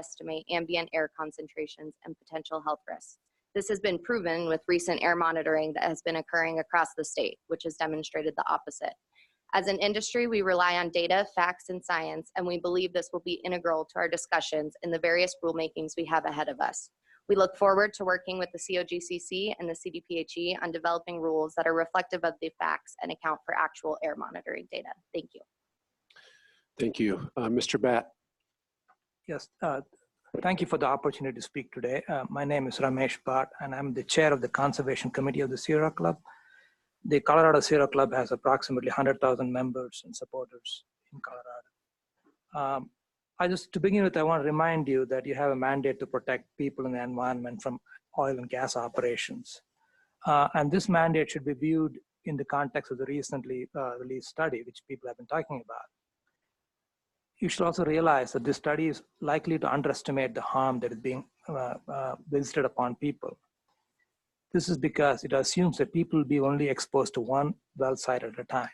estimate ambient air concentrations and potential health risks. This has been proven with recent air monitoring that has been occurring across the state, which has demonstrated the opposite. As an industry, we rely on data, facts, and science, and we believe this will be integral to our discussions in the various rulemakings we have ahead of us. We look forward to working with the COGCC and the CDPHE on developing rules that are reflective of the facts and account for actual air monitoring data. Thank you. Thank you. Mr. Batt. Yes, thank you for the opportunity to speak today. My name is Ramesh Bhatt, and I'm the chair of the Conservation Committee of the Sierra Club. The Colorado Sierra Club has approximately 100,000 members and supporters in Colorado. To begin with, I want to remind you that you have a mandate to protect people and the environment from oil and gas operations. And this mandate should be viewed in the context of the recently released study, which people have been talking about. You should also realize that this study is likely to underestimate the harm that is being visited upon people. This is because it assumes that people will be only exposed to one well site at a time.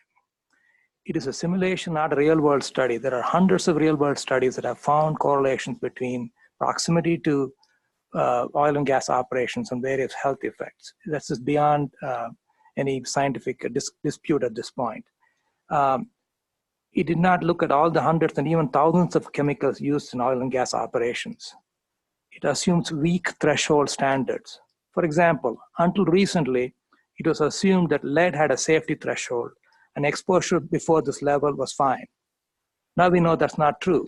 It is a simulation, not a real world study. There are hundreds of real world studies that have found correlations between proximity to oil and gas operations and various health effects. This is beyond any scientific dispute at this point. It did not look at all the hundreds and even thousands of chemicals used in oil and gas operations. It assumes weak threshold standards. For example, until recently, it was assumed that lead had a safety threshold and exposure before this level was fine. Now we know that's not true.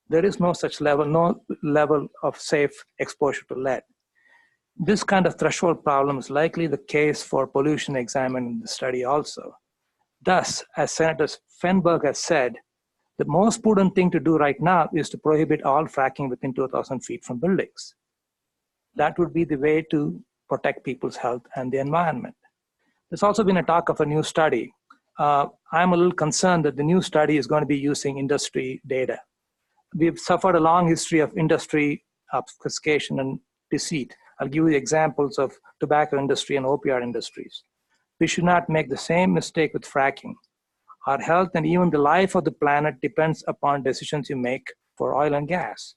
There is no such level, no level of safe exposure to lead. This kind of threshold problem is likely the case for pollution examined in the study also. Thus, as Senator Fenberg has said, the most prudent thing to do right now is to prohibit all fracking within 2,000 feet from buildings. That would be the way to protect people's health and the environment. There's also been a talk of a new study. I'm a little concerned that the new study is going to be using industry data. We've suffered a long history of industry obfuscation and deceit. I'll give you examples of tobacco industry and opioid industries. We should not make the same mistake with fracking. Our health and even the life of the planet depends upon decisions you make for oil and gas.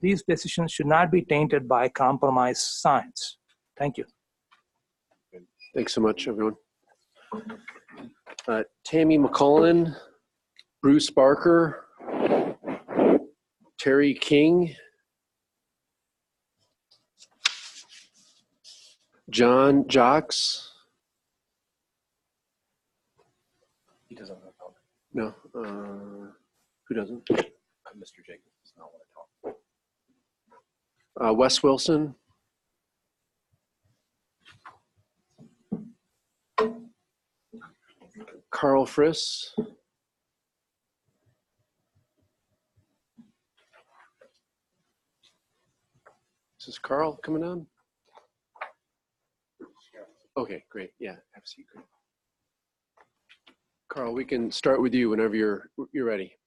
These decisions should not be tainted by compromised science. Thank you. Thanks so much, everyone. Tammy McCullen, Bruce Barker, Terry King, John Jocks. He doesn't want to talk. No. Who doesn't? Mr. Jacobs does not want to talk. Wes Wilson. Carl Friss. Is this Carl coming on? Okay, great. Yeah, have a seat. Great. Carl, we can start with you whenever you're ready.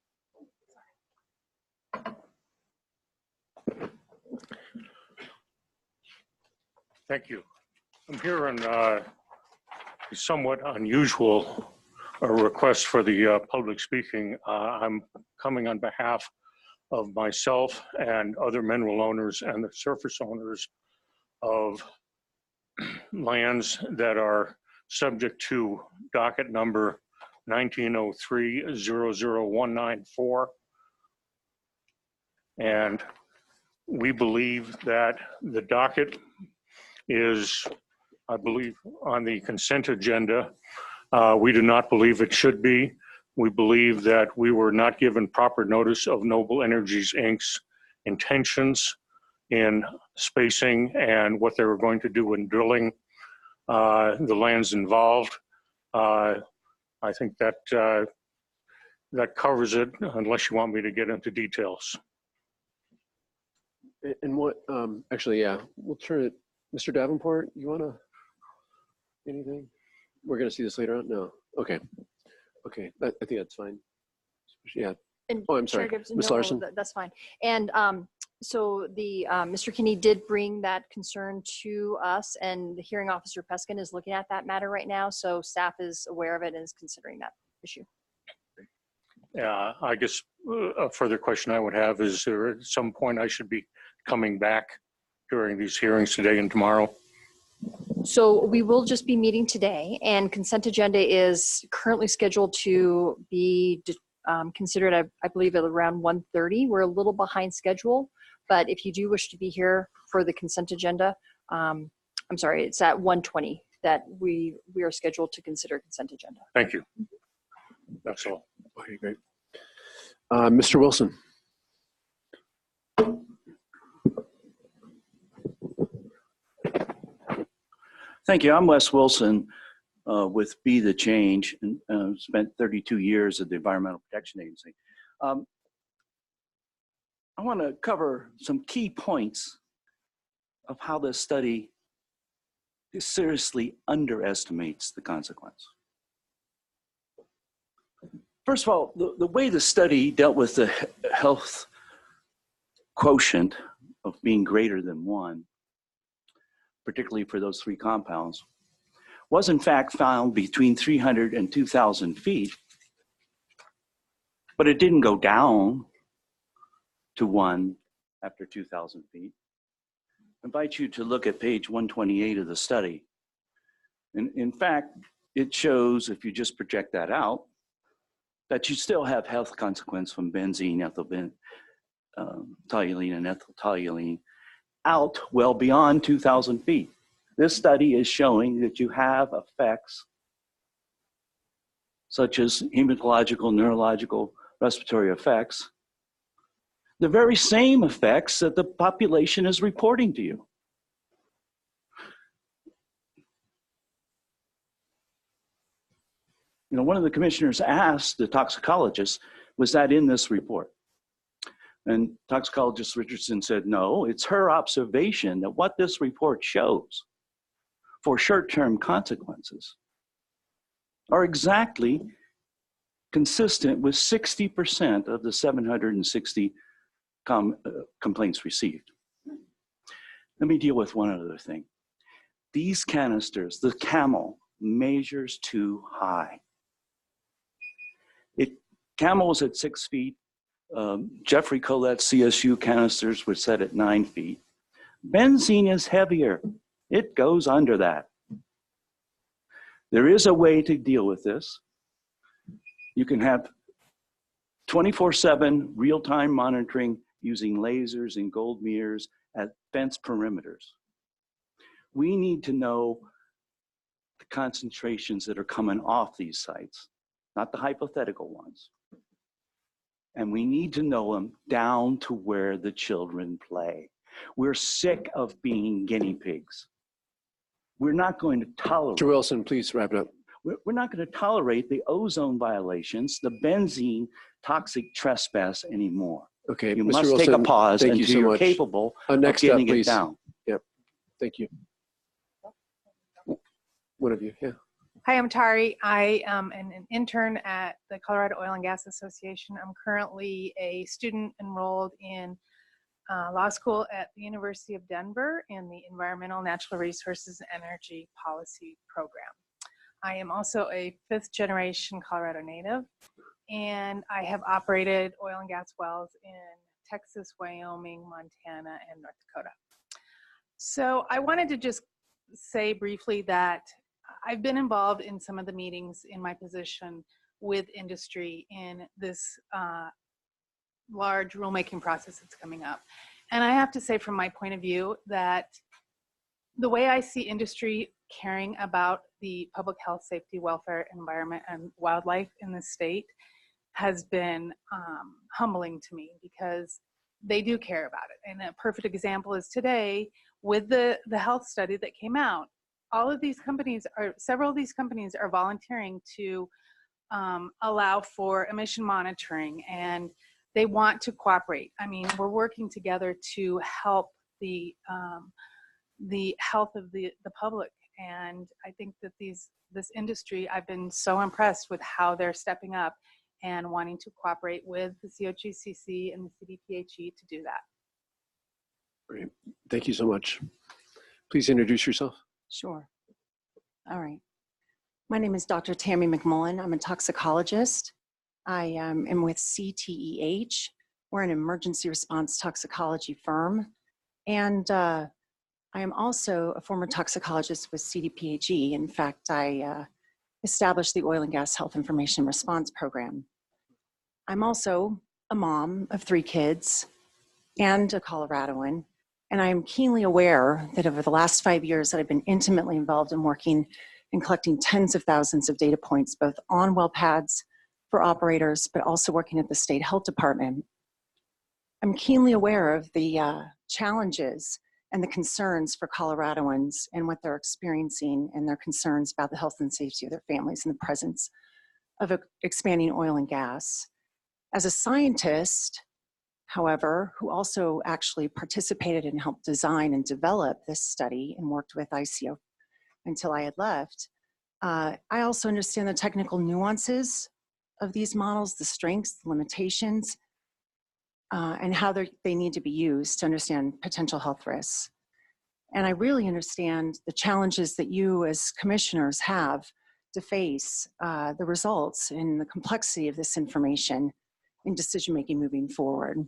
Thank you. I'm here on a somewhat unusual request for the public speaking. I'm coming on behalf of myself and other mineral owners and the surface owners of lands that are subject to docket number 1903-00194. And we believe that the docket is, I believe, on the consent agenda. We do not believe it should be. We believe that we were not given proper notice of Noble Energies Inc.'s intentions in spacing and what they were going to do in drilling the lands involved. I think that that covers it, unless you want me to get into details. And what, actually, yeah, we'll turn it. Mr. Davenport, you want to, anything? We're going to see this later on? No. Okay. Okay. I think that's fine. Yeah. And oh, I'm sorry. Ms. Larson. That's fine. And so the Mr. Kinney did bring that concern to us, and the hearing officer Peskin is looking at that matter right now. So staff is aware of it and is considering that issue. I guess a further question I would have is there at some point I should be coming back during these hearings today and tomorrow? So we will just be meeting today, and consent agenda is currently scheduled to be considered, I believe, at around 1:30. We're a little behind schedule, but if you do wish to be here for the consent agenda, I'm sorry, it's at 1:20 that we are scheduled to consider consent agenda. Thank you. That's all. Okay, great. Mr. Wilson. Thank you. I'm Wes Wilson with Be the Change, and spent 32 years at the Environmental Protection Agency. I want to cover some key points of how this study seriously underestimates the consequence. First of all, the way the study dealt with the health quotient of being greater than 1, particularly for those 3 compounds, was in fact found between 300 and 2,000 feet, but it didn't go down to 1 after 2,000 feet. I invite you to look at page 128 of the study. In fact, it shows, if you just project that out, that you still have health consequence from benzene, toluene, and ethyltoluene out well beyond 2,000 feet. This study is showing that you have effects such as hematological, neurological, respiratory effects, the very same effects that the population is reporting to you. You know, one of the commissioners asked the toxicologist, was that in this report? And toxicologist Richardson said, no, it's her observation that what this report shows for short-term consequences are exactly consistent with 60% of the 760 complaints received. Let me deal with one other thing. These canisters, the Camel, measures too high. Camel was at 6 feet. Jeffrey Collette's CSU canisters were set at 9 feet. Benzene is heavier. It goes under that. There is a way to deal with this. You can have 24/7 real-time monitoring using lasers and gold mirrors at fence perimeters. We need to know the concentrations that are coming off these sites, not the hypothetical ones. And we need to know them down to where the children play. We're sick of being guinea pigs. We're not going to tolerate. Mr. Wilson, please wrap it up. We're not going to tolerate the ozone violations, the benzene toxic trespass anymore. Okay, You Mr. must Wilson, take a pause thank you until so you're much. capable Next of up, getting it please. down. Yep, thank you. One of you, yeah. Hi, I'm Tari. I am an intern at the Colorado Oil and Gas Association. I'm currently a student enrolled in law school at the University of Denver in the Environmental, Natural Resources, and Energy Policy program. I am also a 5th generation Colorado native, and I have operated oil and gas wells in Texas, Wyoming, Montana, and North Dakota. So I wanted to just say briefly that I've been involved in some of the meetings in my position with industry in this large rulemaking process that's coming up. And I have to say from my point of view that the way I see industry caring about the public health, safety, welfare, environment, and wildlife in the state has been humbling to me, because they do care about it. And a perfect example is today with the health study that came out. All of these companies several of these companies are volunteering to allow for emission monitoring, and they want to cooperate. I mean, we're working together to help the health of the public. And I think that this industry, I've been so impressed with how they're stepping up and wanting to cooperate with the COGCC and the CDPHE to do that. Great, thank you so much. Please introduce yourself. Sure. All right. My name is Dr. Tammy McMullen. I'm a toxicologist. I am with CTEH. We're an emergency response toxicology firm. And I am also a former toxicologist with CDPHE. In fact, I established the Oil and Gas Health Information Response Program. I'm also a mom of 3 kids and a Coloradoan. And I am keenly aware that over the last 5 years that I've been intimately involved in working and collecting tens of thousands of data points, both on well pads for operators, but also working at the state health department. I'm keenly aware of the challenges and the concerns for Coloradoans and what they're experiencing and their concerns about the health and safety of their families in the presence of expanding oil and gas. As a scientist, however, who also actually participated and helped design and develop this study and worked with ICO until I had left, I also understand the technical nuances of these models, the strengths, the limitations, and how they need to be used to understand potential health risks. And I really understand the challenges that you as commissioners have to face the results and the complexity of this information in decision-making moving forward.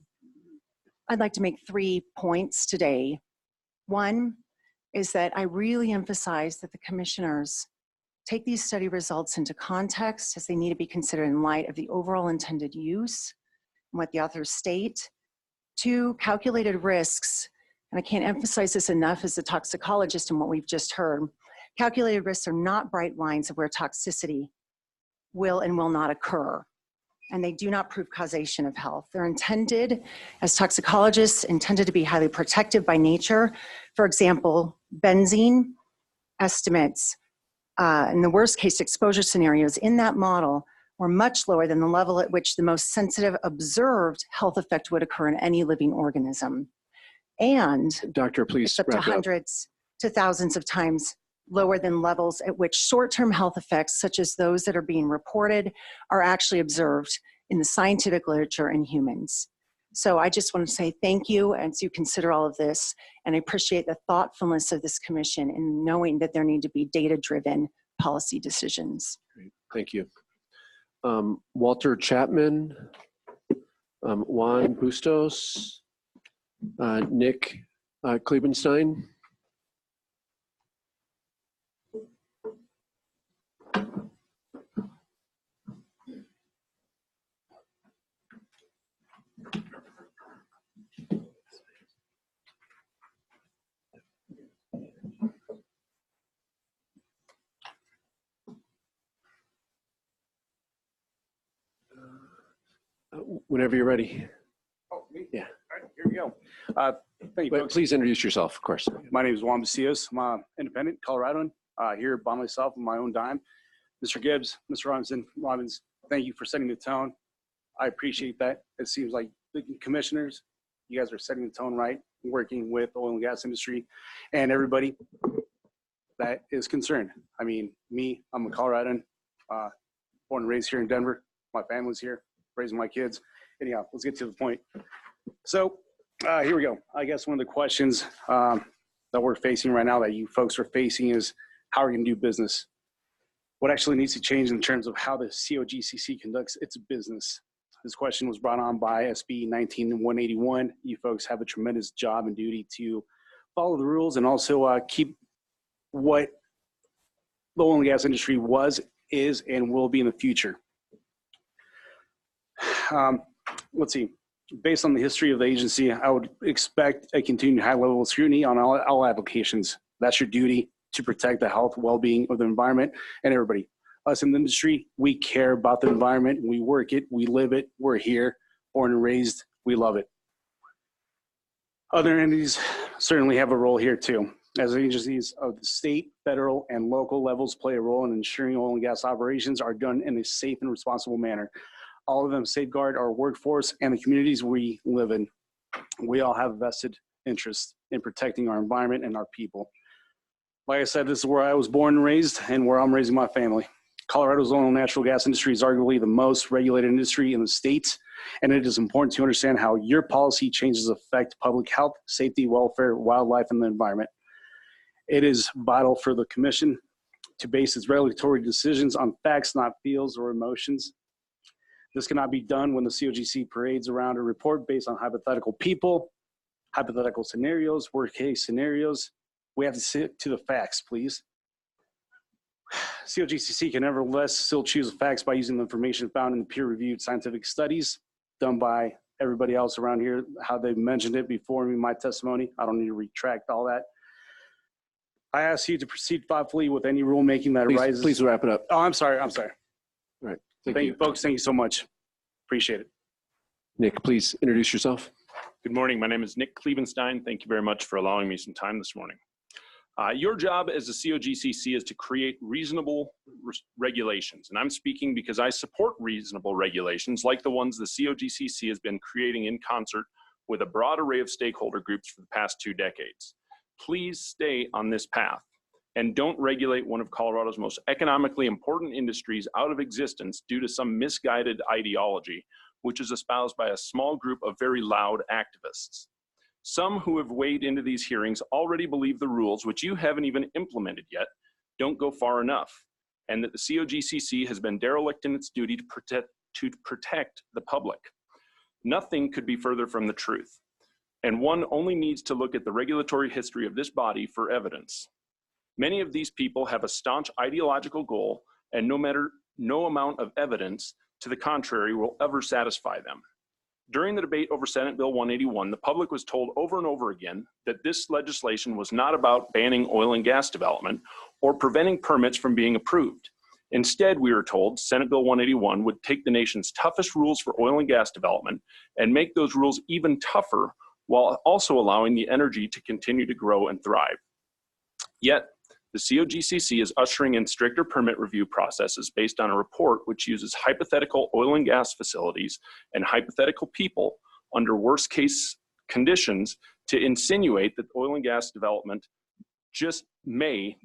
I'd like to make 3 points today. One is that I really emphasize that the commissioners take these study results into context as they need to be considered in light of the overall intended use and what the authors state. 2, calculated risks, and I can't emphasize this enough as a toxicologist and what we've just heard. Calculated risks are not bright lines of where toxicity will and will not occur, and they do not prove causation of health. They're intended, as toxicologists, intended to be highly protective by nature. For example, benzene estimates in the worst case exposure scenarios in that model were much lower than the level at which the most sensitive observed health effect would occur in any living organism. And Doctor, please it's up to wrap it up. hundreds to thousands of times lower than levels at which short-term health effects, such as those that are being reported, are actually observed in the scientific literature in humans. So I just want to say thank you as you consider all of this, and I appreciate the thoughtfulness of this commission in knowing that there need to be data-driven policy decisions. Great. Thank you. Walter Chapman, Juan Bustos, Nick Klebenstein. Whenever you're ready. Oh, me? Yeah. All right, here we go. Thank you, But folks. please introduce yourself, of course. My name is Juan Basillas. I'm an independent Coloradoan here by myself on my own dime. Mr. Gibbs, Mr. Robbins, thank you for setting the tone. I appreciate that. It seems like the commissioners, you guys are setting the tone right, working with the oil and gas industry and everybody that is concerned. I mean, me, I'm a Coloradoan, born and raised here in Denver. My family's here, raising my kids. Anyhow, let's get to the point. So here we go. I guess one of the questions that we're facing right now that you folks are facing is how are you going to do business? What actually needs to change in terms of how the COGCC conducts its business? This question was brought on by SB 19181. You folks have a tremendous job and duty to follow the rules and also keep what the oil and gas industry was, is, and will be in the future. Let's see. Based on the history of the agency, I would expect a continued high level of scrutiny on all applications. That's your duty to protect the health, well-being of the environment and everybody. Us in the industry, we care about the environment. We work it, we live it, we're here, born and raised, we love it. Other entities certainly have a role here too. As agencies of the state, federal, and local levels play a role in ensuring oil and gas operations are done in a safe and responsible manner. All of them safeguard our workforce and the communities we live in. We all have a vested interest in protecting our environment and our people. Like I said, this is where I was born and raised and where I'm raising my family. Colorado's oil and natural gas industry is arguably the most regulated industry in the state, and it is important to understand how your policy changes affect public health, safety, welfare, wildlife, and the environment. It is vital for the commission to base its regulatory decisions on facts, not feels or emotions. This cannot be done when the COGC parades around a report based on hypothetical people, hypothetical scenarios, worst case scenarios. We have to stick to the facts, please. COGCC can nevertheless still choose the facts by using the information found in the peer-reviewed scientific studies done by everybody else around here, how they mentioned it before me, my testimony. I don't need to retract all that. I ask you to proceed thoughtfully with any rulemaking that arises. Please wrap it up. Oh, I'm sorry. I'm sorry. All right. Thank Thank you, you. folks. Thank you so much. Appreciate it. Nick, please introduce yourself. Good morning. My name is Nick Klevenstein. Thank you very much for allowing me some time this morning. Your job as a COGCC is to create reasonable regulations. And I'm speaking because I support reasonable regulations like the ones the COGCC has been creating in concert with a broad array of stakeholder groups for the past 2 decades. Please stay on this path and don't regulate one of Colorado's most economically important industries out of existence due to some misguided ideology, which is espoused by a small group of very loud activists. Some who have weighed into these hearings already believe the rules, which you haven't even implemented yet, don't go far enough, and that the COGCC has been derelict in its duty to protect the public. Nothing could be further from the truth, and one only needs to look at the regulatory history of this body for evidence. Many of these people have a staunch ideological goal, and no amount of evidence to the contrary will ever satisfy them. During the debate over Senate Bill 181, the public was told over and over again that this legislation was not about banning oil and gas development or preventing permits from being approved. Instead, we were told Senate Bill 181 would take the nation's toughest rules for oil and gas development and make those rules even tougher while also allowing the energy to continue to grow and thrive. Yet, the COGCC is ushering in stricter permit review processes based on a report which uses hypothetical oil and gas facilities and hypothetical people under worst case conditions to insinuate that oil and gas development just may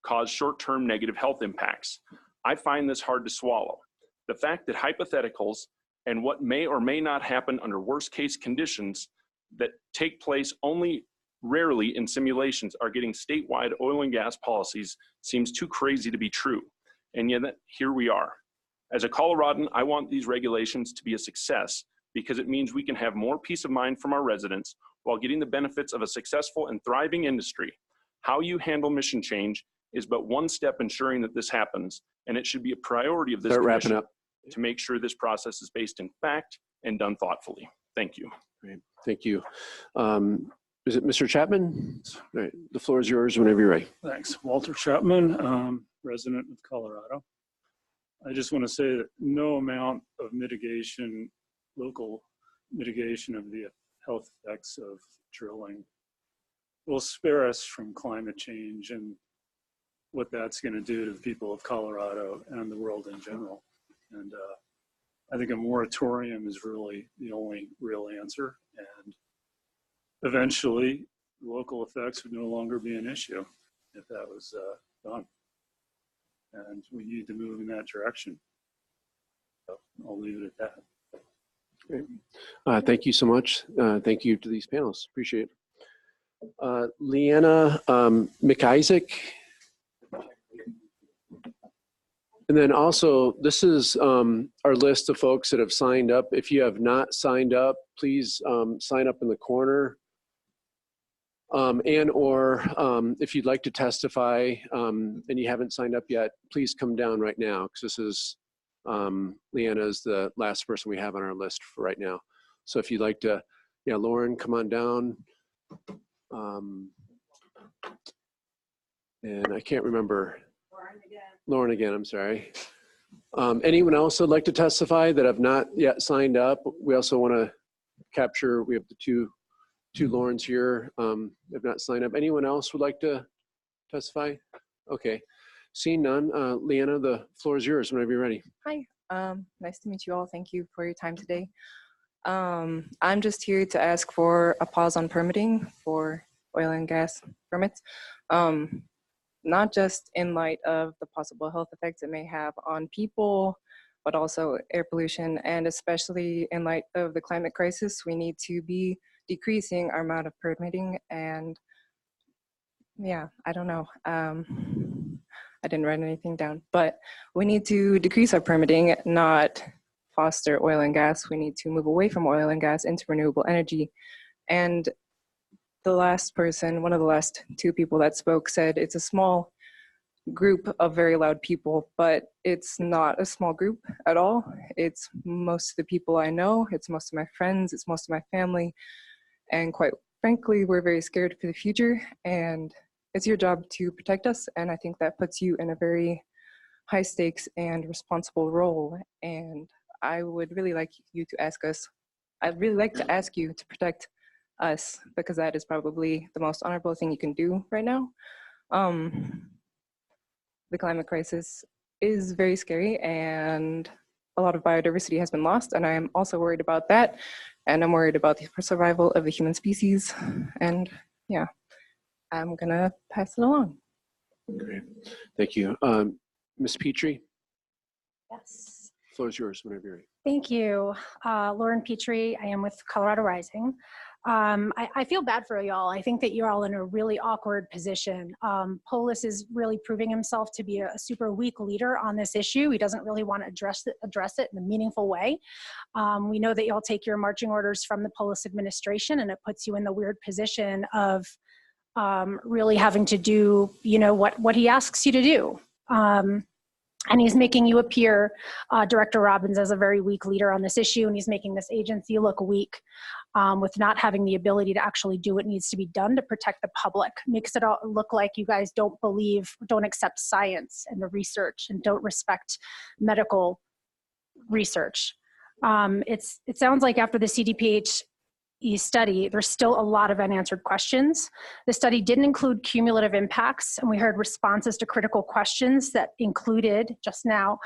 cause short-term negative health impacts. I find this hard to swallow. The fact that hypotheticals and what may or may not happen under worst case conditions that take place only rarely in simulations are getting statewide oil and gas policies seems too crazy to be true. And yet here we are. As a Coloradan, I want these regulations to be a success because it means we can have more peace of mind from our residents while getting the benefits of a successful and thriving industry. How you handle mission change is but one step ensuring that this happens, and it should be a priority of this commission to make sure this process is based in fact and done thoughtfully. Thank you. Great. Thank you. Is it Mr. Chapman? All right, the floor is yours whenever you're ready. Thanks. Walter Chapman, resident of Colorado. I just want to say that no amount of mitigation, local mitigation of the health effects of drilling will spare us from climate change and what that's going to do to the people of Colorado and the world in general. And I think a moratorium is really the only real answer. And eventually, local effects would no longer be an issue if that was done. And we need to move in that direction. So I'll leave it at that. Great. Thank you so much. Thank you to these panelists. Appreciate it. Leanna McIsaac. And then also, this is our list of folks that have signed up. If you have not signed up, please sign up in the corner. Or if you'd like to testify and you haven't signed up yet, please come down right now, because this is, Leanna is the last person we have on our list for right now. So if you'd like to, yeah, Lauren, come on down. And I can't remember. Lauren again, I'm sorry. Anyone else would like to testify that have not yet signed up? We also want to capture, we have the two Laurens here, have not signed up. Anyone else would like to testify? Okay, seeing none, Leanna, the floor is yours whenever you're ready. Hi, nice to meet you all. Thank you for your time today. I'm just here to ask for a pause on permitting for oil and gas permits. Not just in light of the possible health effects it may have on people, but also air pollution, and especially in light of the climate crisis, we need to be decreasing our amount of permitting. And yeah, I don't know. I didn't write anything down, but we need to decrease our permitting, not foster oil and gas. We need to move away from oil and gas into renewable energy. And the last person, one of the last two people that spoke, said it's a small group of very loud people, but it's not a small group at all. It's most of the people I know, it's most of my friends, it's most of my family, and quite frankly, we're very scared for the future, and it's your job to protect us, and I think that puts you in a very high stakes and responsible role, and I would really like you to ask us, I'd really like to ask you to protect us, because that is probably the most honorable thing you can do right now. The climate crisis is very scary, and a lot of biodiversity has been lost, and I'm also worried about that, and I'm worried about the survival of the human species, and yeah, I'm gonna pass it along. Great, thank you. Ms. Petrie, Yes. the floor is yours whenever you're ready. Thank you. Lauren Petrie, I am with Colorado Rising. I feel bad for y'all. I think that you're all in a really awkward position. Polis is really proving himself to be a super weak leader on this issue. He doesn't really want to address it in a meaningful way. We know that y'all take your marching orders from the Polis administration, and it puts you in the weird position of really having to do, what he asks you to do. And he's making you appear, Director Robbins, as a very weak leader on this issue, and he's making this agency look weak with not having the ability to actually do what needs to be done to protect the public. Makes it all look like you guys don't accept science and the research, and don't respect medical research. It sounds like after the CDPH study, there's still a lot of unanswered questions. The study didn't include cumulative impacts, and we heard responses to critical questions that included just now,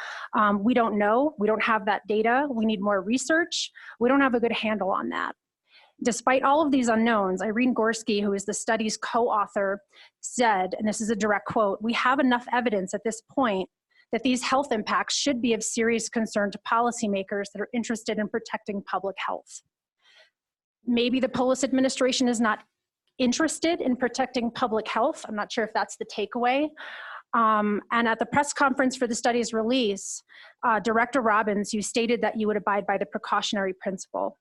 we don't know, we don't have that data, we need more research, we don't have a good handle on that. Despite all of these unknowns, Irene Gorski, who is the study's co-author, said, and this is a direct quote, "We have enough evidence at this point that these health impacts should be of serious concern to policymakers that are interested in protecting public health." Maybe the Polis administration is not interested in protecting public health. I'm not sure if that's the takeaway. And at the press conference for the study's release, Director Robbins, you stated that you would abide by the precautionary principle.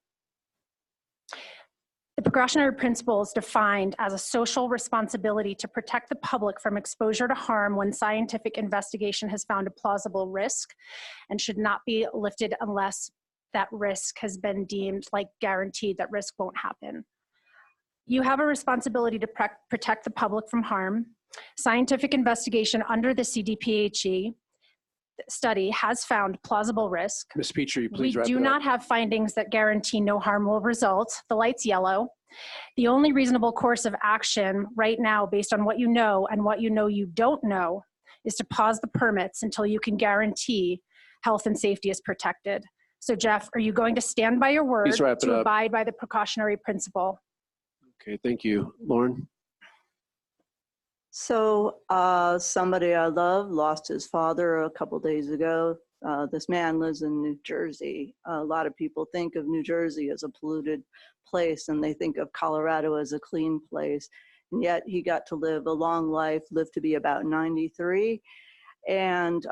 The precautionary principle is defined as a social responsibility to protect the public from exposure to harm when scientific investigation has found a plausible risk, and should not be lifted unless that risk has been deemed guaranteed that risk won't happen. You have a responsibility to protect the public from harm. Scientific investigation under the CDPHE study has found plausible risk. Ms. Petrie, please wrap it We up. do not have findings that guarantee no harm will result. The light's yellow. The only reasonable course of action right now, based on what you know and what you know you don't know, is to pause the permits until you can guarantee health and safety is protected. So Jeff, are you going to stand by your word to abide by the precautionary principle? Okay, thank you. Lauren? So somebody I love lost his father a couple days ago. This man lives in New Jersey. A lot of people think of New Jersey as a polluted place, and they think of Colorado as a clean place. And yet he got to live a long life, lived to be about 93. And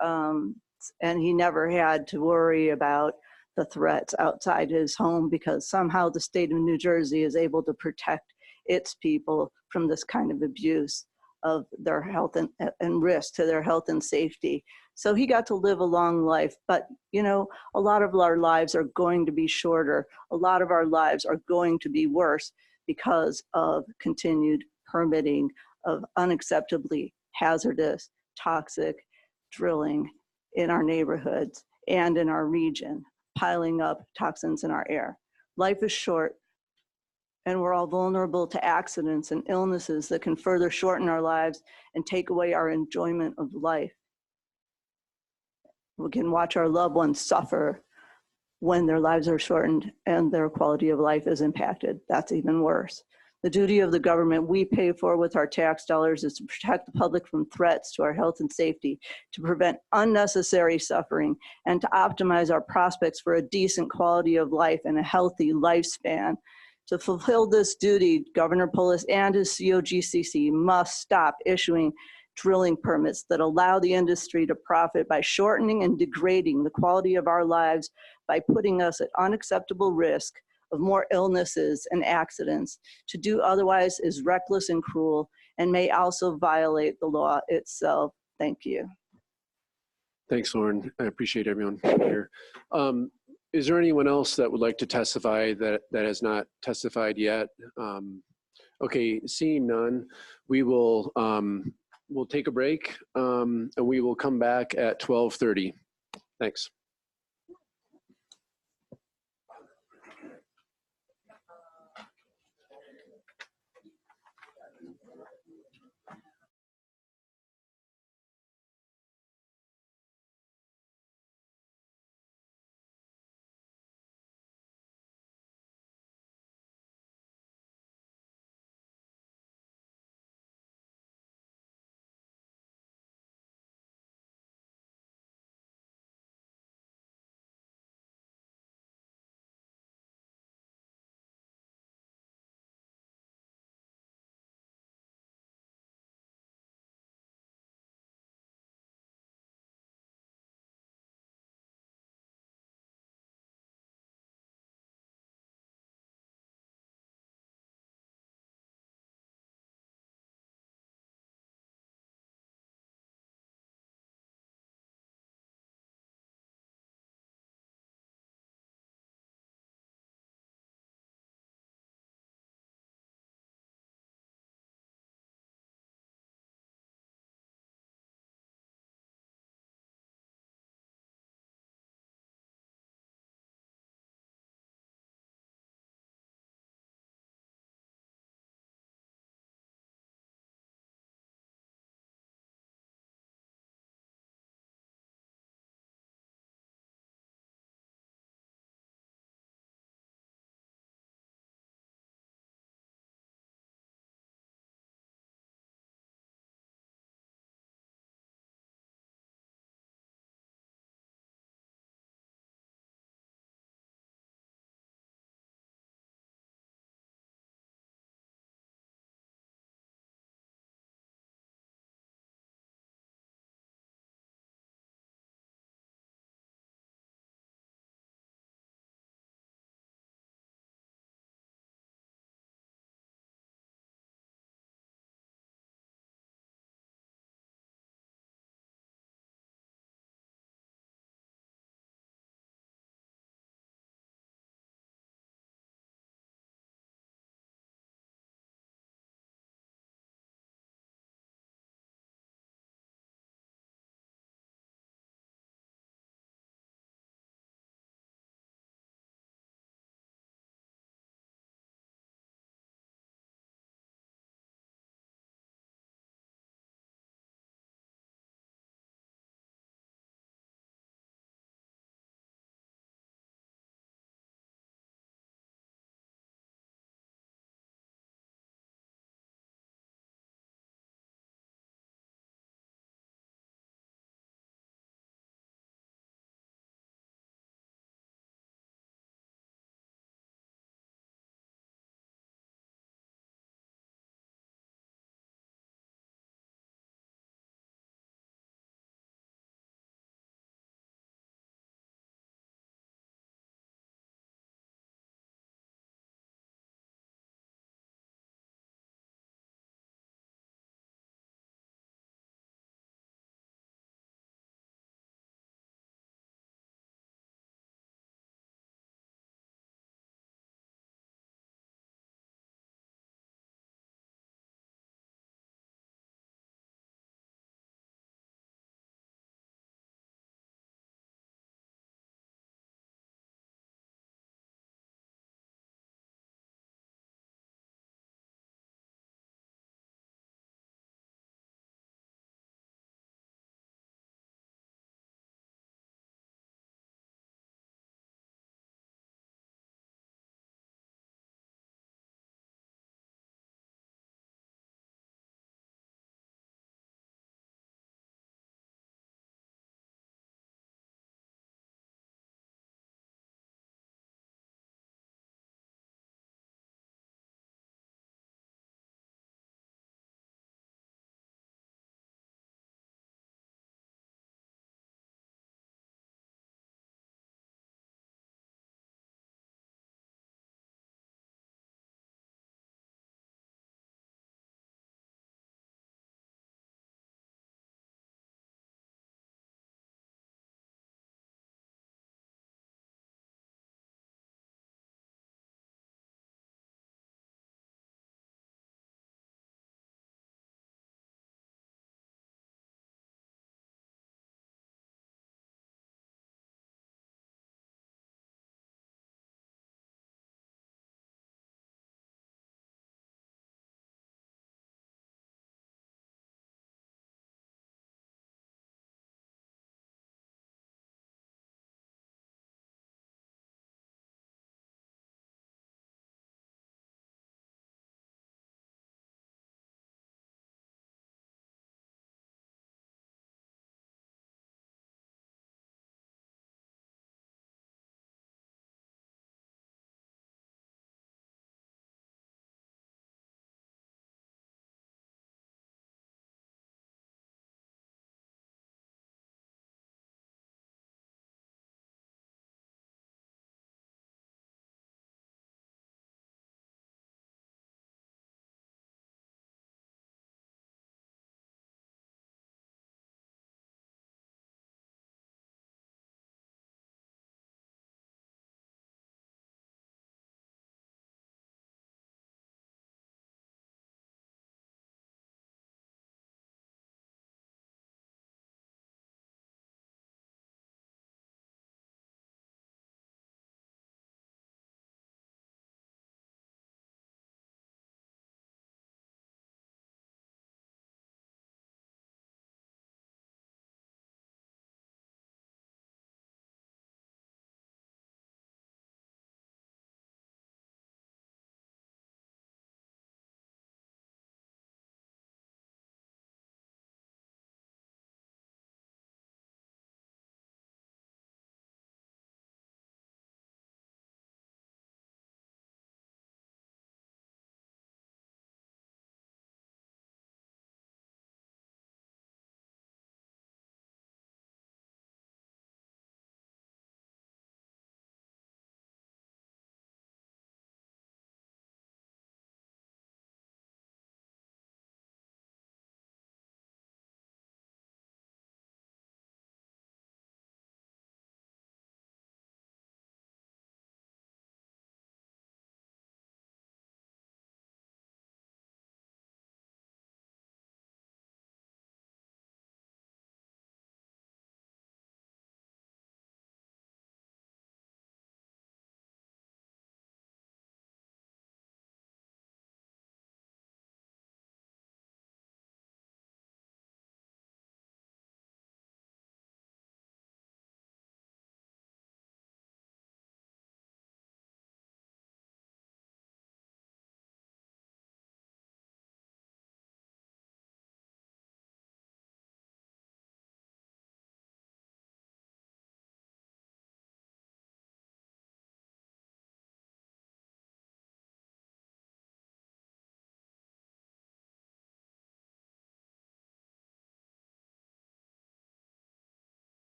he never had to worry about the threats outside his home, because somehow the state of New Jersey is able to protect its people from this kind of abuse of their health and risk to their health and safety. So he got to live a long life, but a lot of our lives are going to be shorter. A lot of our lives are going to be worse because of continued permitting of unacceptably hazardous, toxic drilling in our neighborhoods and in our region, piling up toxins in our air. Life is short, and we're all vulnerable to accidents and illnesses that can further shorten our lives and take away our enjoyment of life. We can watch our loved ones suffer when their lives are shortened and their quality of life is impacted. That's even worse. The duty of the government we pay for with our tax dollars is to protect the public from threats to our health and safety, to prevent unnecessary suffering, and to optimize our prospects for a decent quality of life and a healthy lifespan. To fulfill this duty, Governor Polis and his COGCC must stop issuing drilling permits that allow the industry to profit by shortening and degrading the quality of our lives by putting us at unacceptable risk of more illnesses and accidents. To do otherwise is reckless and cruel and may also violate the law itself. Thank you. Thanks, Lauren. I appreciate everyone here. Is there anyone else that would like to testify that has not testified yet? Okay, seeing none, we will we'll take a break and we will come back at 12:30. Thanks.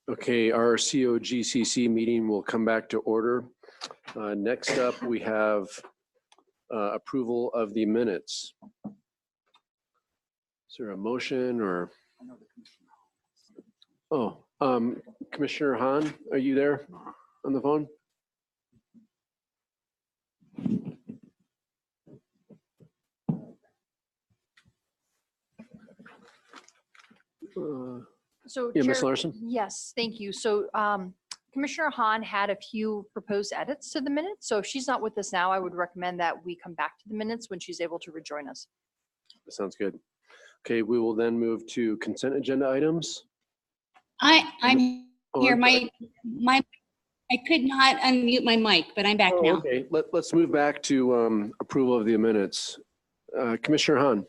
Okay, our COGCC meeting will come back to order. Next up, we have approval of the minutes. Is there a motion or? Oh, Commissioner Hahn, are you there on the phone? So Yeah, Chair, Ms. Larson? yes, thank you. So Commissioner Hahn had a few proposed edits to the minutes. So if she's not with us now, I would recommend that we come back to the minutes when she's able to rejoin us. That sounds good. Okay, we will then move to consent agenda items. I'm Oh, here. I'm sorry. I could not unmute my mic, but I'm back Oh, now. okay, let's move back to approval of the minutes. Commissioner Hahn.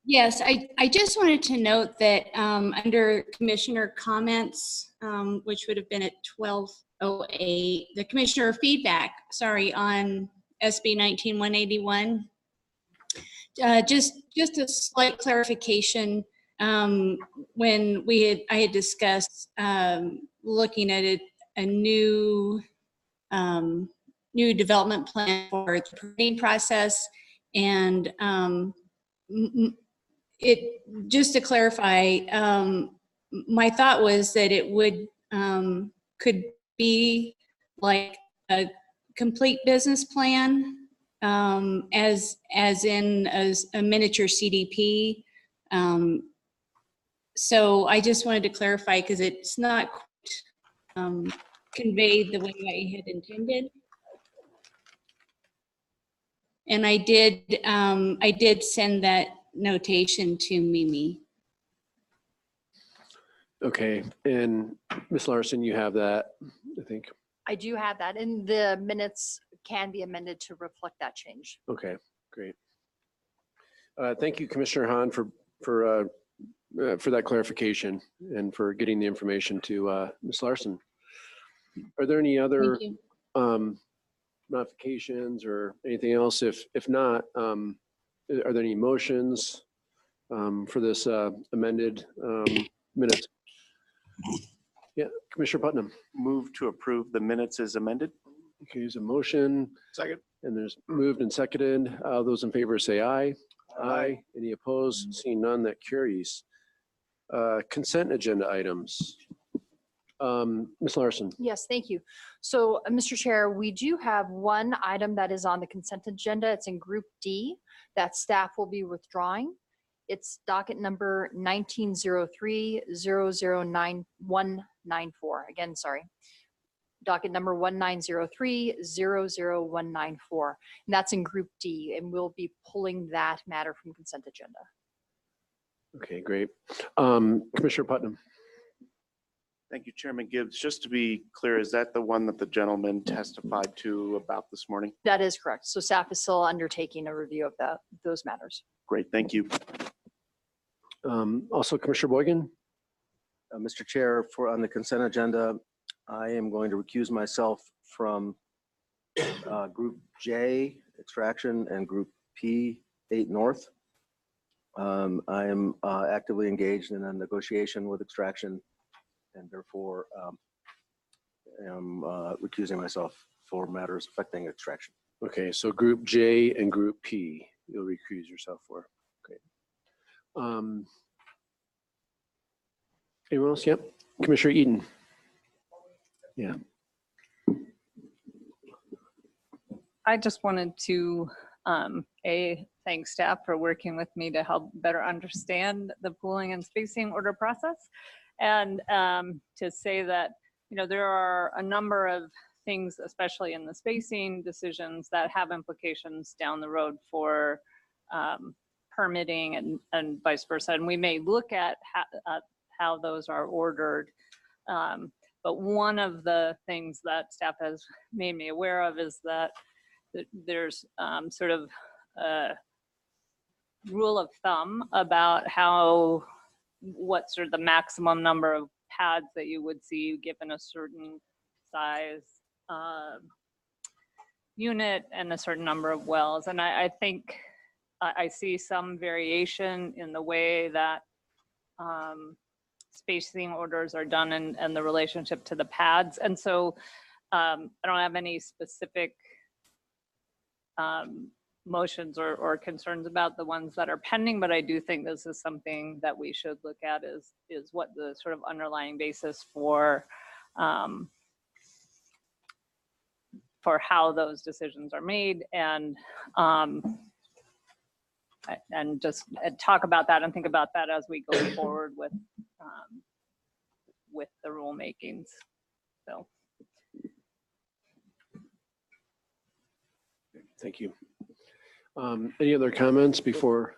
Yes, I just wanted to note that under commissioner comments, which would have been at 12:08, the commissioner feedback, sorry, on SB 19-181. Just a slight clarification. When I had discussed looking at a new development plan for the permitting process, and just to clarify, my thought was that it could be like a complete business plan, as in a miniature CDP. So I just wanted to clarify, because it's not conveyed the way I had intended. And I did send that notation to Mimi. Okay, and Ms. Larson, you have that, I think. I do have that, and the minutes can be amended to reflect that change. Okay, great. Thank you, Commissioner Hahn, for that clarification and for getting the information to Ms. Larson. Are there any other modifications or anything else? If not, are there any motions for this amended minutes? Yeah, Commissioner Putnam. Move to approve the minutes as amended. Okay, there's a motion. Second. And there's moved and seconded. Those in favor say aye. Aye. Any opposed? Seeing none, that carries. Consent agenda items. Ms. Larson. Yes, thank you. So, Mr. Chair, we do have one item that is on the consent agenda. It's in Group D that staff will be withdrawing. It's docket number 1903-009194. Again, sorry. Docket number 1903-00194. And that's in Group D, and we'll be pulling that matter from consent agenda. Okay, great. Commissioner Putnam. Thank you, Chairman Gibbs. Just to be clear, is that the one that the gentleman testified to about this morning? That is correct. So staff is still undertaking a review of those matters. Great, thank you. Also, Commissioner Boygan. Mr. Chair, on the consent agenda, I am going to recuse myself from Group J, extraction, and Group P, 8 North. I am actively engaged in a negotiation with extraction, and therefore am recusing myself for matters affecting extraction. Okay, so Group J and Group P, you'll recuse yourself for. Okay. Anyone else? Yep. Commissioner Eden. Yeah. I just wanted to thank staff for working with me to help better understand the pooling and spacing order process, and to say that there are a number of things, especially in the spacing decisions, that have implications down the road for permitting and vice versa. And we may look at how those are ordered. But one of the things that staff has made me aware of is that there's sort of a rule of thumb about what sort of the maximum number of pads that you would see given a certain size unit and a certain number of wells. And I think I see some variation in the way that spacing orders are done and the relationship to the pads. And so I don't have any specific motions or concerns about the ones that are pending, but I do think this is something that we should look at is what the sort of underlying basis for how those decisions are made, and just talk about that and think about that as we go forward with the rulemakings. So. Thank you. Any other comments before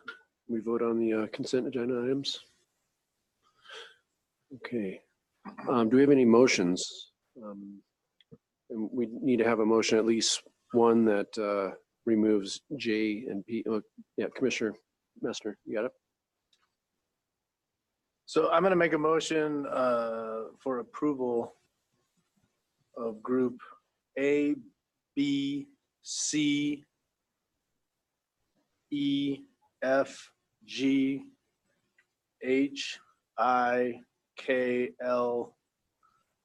we vote on the consent agenda items? Okay. Do we have any motions? And we need to have a motion, at least one that removes J and P. Oh, yeah, Commissioner Messner, you got it? So I'm going to make a motion for approval of group A, B, C, E, F, G, H, I, K, L,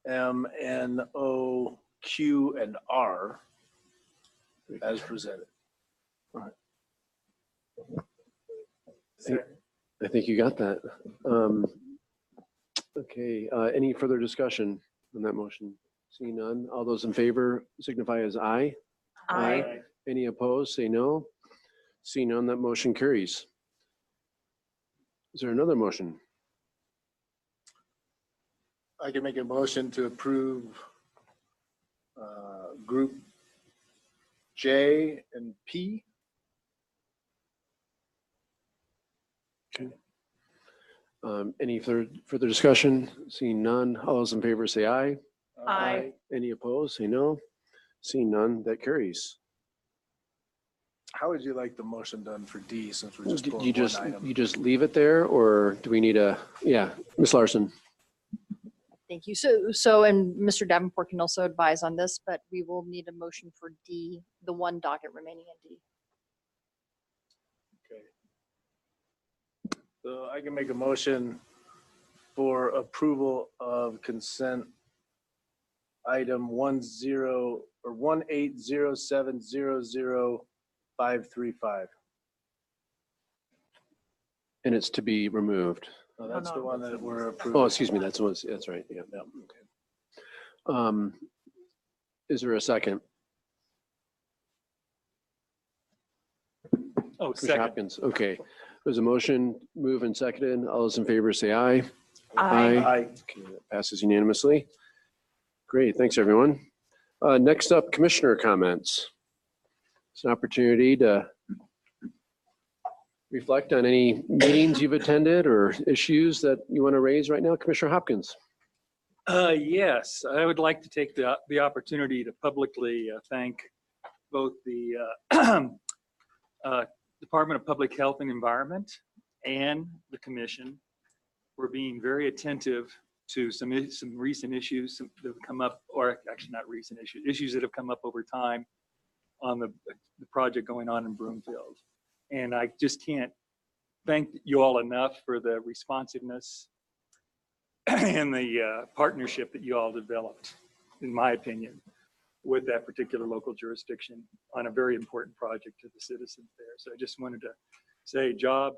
M, N, O, Q, and R as presented. All right. I think you got that. Okay, any further discussion on that motion? Seeing none, all those in favor signify as aye. Aye. Any opposed, say no. Seeing none, that motion carries. Is there another motion? I can make a motion to approve group J and P. Okay. Any further discussion? Seeing none, all those in favor say aye. Aye. Any opposed, say no. Seeing none, that carries. How would you like the motion done for D, since we're just pulling You one item? you just leave it there, or do we need a, yeah, Ms. Larson? Thank you. So, and Mr. Davenport can also advise on this, but we will need a motion for D, the one docket remaining in D. Okay. So I can make a motion for approval of consent item 1807000535. And it's to be removed. No, that's the one that we're approving. Oh, excuse me, that's right, yeah. Okay. Is there a second? Oh, Commissioner second. Hopkins, okay. There's a motion, moved and seconded. All those in favor say aye. Aye. Okay, that passes unanimously. Great, thanks everyone. Next up, commissioner comments. It's an opportunity to reflect on any meetings you've attended or issues that you want to raise right now. Commissioner Hopkins. Yes, I would like to take the opportunity to publicly thank both the Department of Public Health and Environment and the Commission for being very attentive to some recent issues that have come up, or actually not recent issues that have come up over time on the project going on in Broomfield. And I just can't thank you all enough for the responsiveness and the partnership that you all developed, in my opinion, with that particular local jurisdiction on a very important project to the citizens there. So I just wanted to say job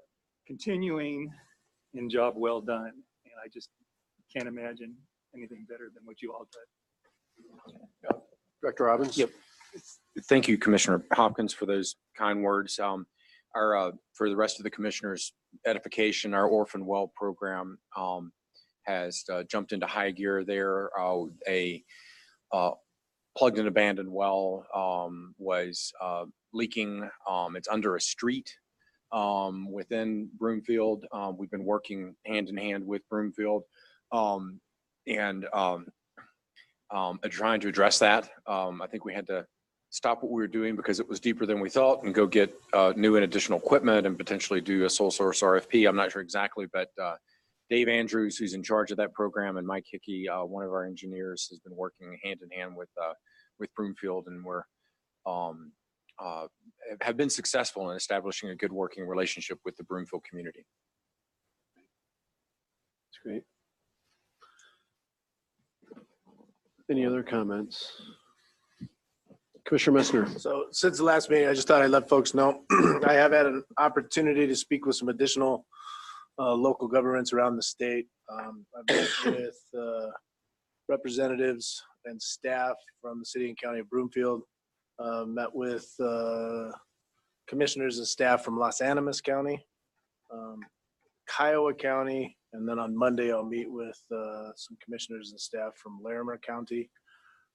continuing and job well done. And I just can't imagine anything better than what you all did. Director Robbins. Yep. Thank you, Commissioner Hopkins, for those kind words. For the rest of the commissioners' edification, our orphan well program has jumped into high gear there. A plugged and abandoned well was leaking. It's under a street within Broomfield. We've been working hand in hand with Broomfield and trying to address that. I think we had to stop what we were doing because it was deeper than we thought and go get new and additional equipment and potentially do a sole source RFP. I'm not sure exactly, but Dave Andrews, who's in charge of that program, and Mike Hickey, one of our engineers, has been working hand in hand with Broomfield, and we're have been successful in establishing a good working relationship with the Broomfield community. That's great. Any other comments? Commissioner Messner. So since the last meeting, I just thought I'd let folks know, I have had an opportunity to speak with some additional local governments around the state. I've met with representatives and staff from the city and county of Broomfield, met with commissioners and staff from Los Animas County, Kiowa County, and then on Monday I'll meet with some commissioners and staff from Larimer County.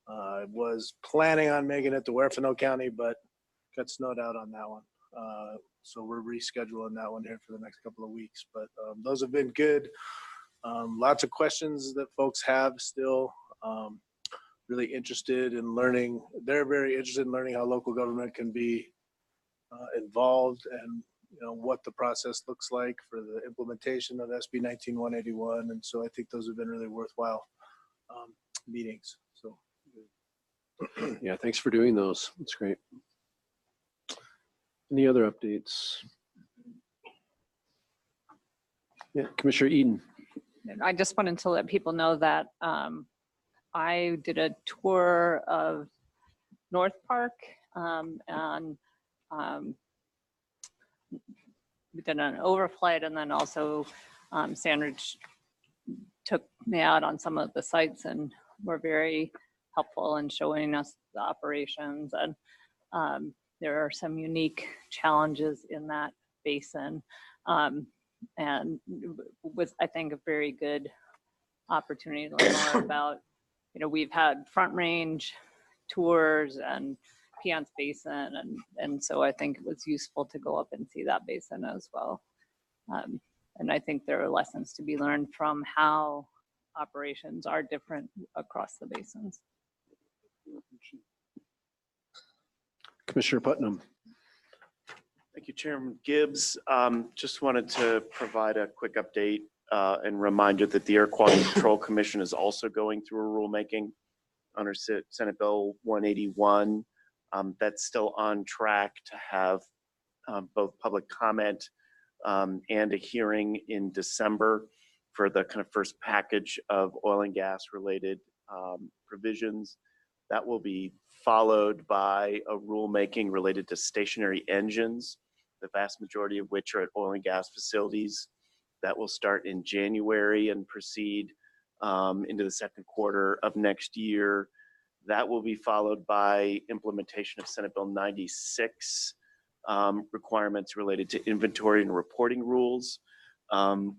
I was planning on making it to Huerfano County, but got snowed out on that one. So we're rescheduling that one here for the next couple of weeks. But those have been good. Lots of questions that folks have still. Really interested in learning. They're very interested in learning how local government can be involved and what the process looks like for the implementation of SB 19181. And so I think those have been really worthwhile meetings. So. Yeah, thanks for doing those. That's great. Any other updates? Yeah, Commissioner Eden. I just wanted to let people know that I did a tour of North Park and we did an overflight, and then also Sandridge took me out on some of the sites and were very helpful in showing us the operations. And there are some unique challenges in that basin. And with, I think, a very good opportunity to learn more about, we've had Front Range tours and Piance Basin, and so I think it was useful to go up and see that basin as well. And I think there are lessons to be learned from how operations are different across the basins. Commissioner Putnam. Thank you, Chairman Gibbs. Just wanted to provide a quick update and reminder that the Air Quality Control Commission is also going through a rulemaking under Senate Bill 181. That's still on track to have both public comment and a hearing in December for the kind of first package of oil and gas related provisions. That will be followed by a rulemaking related to stationary engines, the vast majority of which are at oil and gas facilities. That will start in January and proceed into the second quarter of next year. That will be followed by implementation of Senate Bill 96 requirements related to inventory and reporting rules,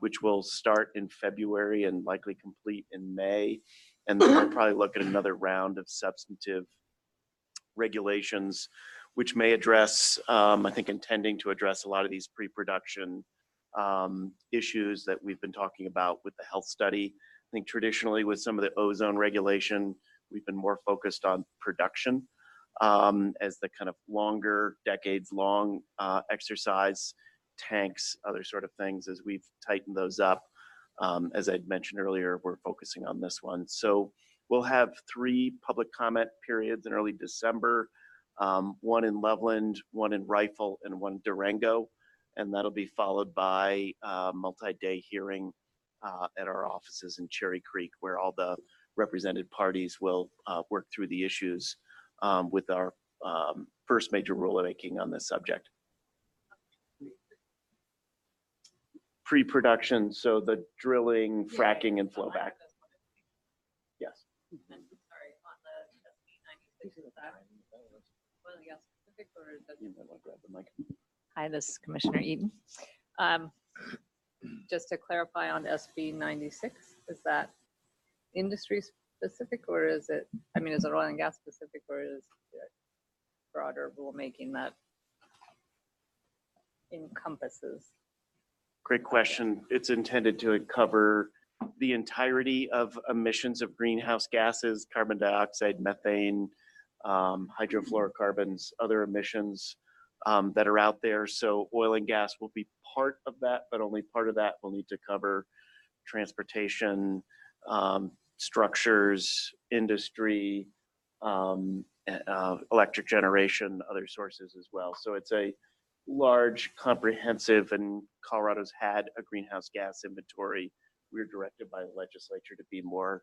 which will start in February and likely complete in May. And then we'll probably look at another round of substantive regulations, which may address, I think, intending to address a lot of these pre-production issues that we've been talking about with the health study. I think traditionally with some of the ozone regulation, we've been more focused on production as the kind of longer, decades-long exercise, tanks, other sort of things. As we've tightened those up, as I'd mentioned earlier, we're focusing on this one. So we'll have 3 public comment periods in early December, one in Loveland, one in Rifle, and one in Durango. And that'll be followed by a multi-day hearing at our offices in Cherry Creek, where all the represented parties will work through the issues with our first major rulemaking on this subject. Pre-production, so the drilling, fracking, and flowback. Yes. Hi, this is Commissioner Eden. Just to clarify on SB 96, is that industry specific, or is it, I mean, is it oil and gas specific, or is it broader rulemaking that encompasses? Great question. It's intended to cover the entirety of emissions of greenhouse gases, carbon dioxide, methane, hydrofluorocarbons, other emissions that are out there. So oil and gas will be part of that, but only part of that will need to cover transportation, structures, industry, electric generation, other sources as well. So it's a large, comprehensive, and Colorado's had a greenhouse gas inventory. We were directed by the legislature to be more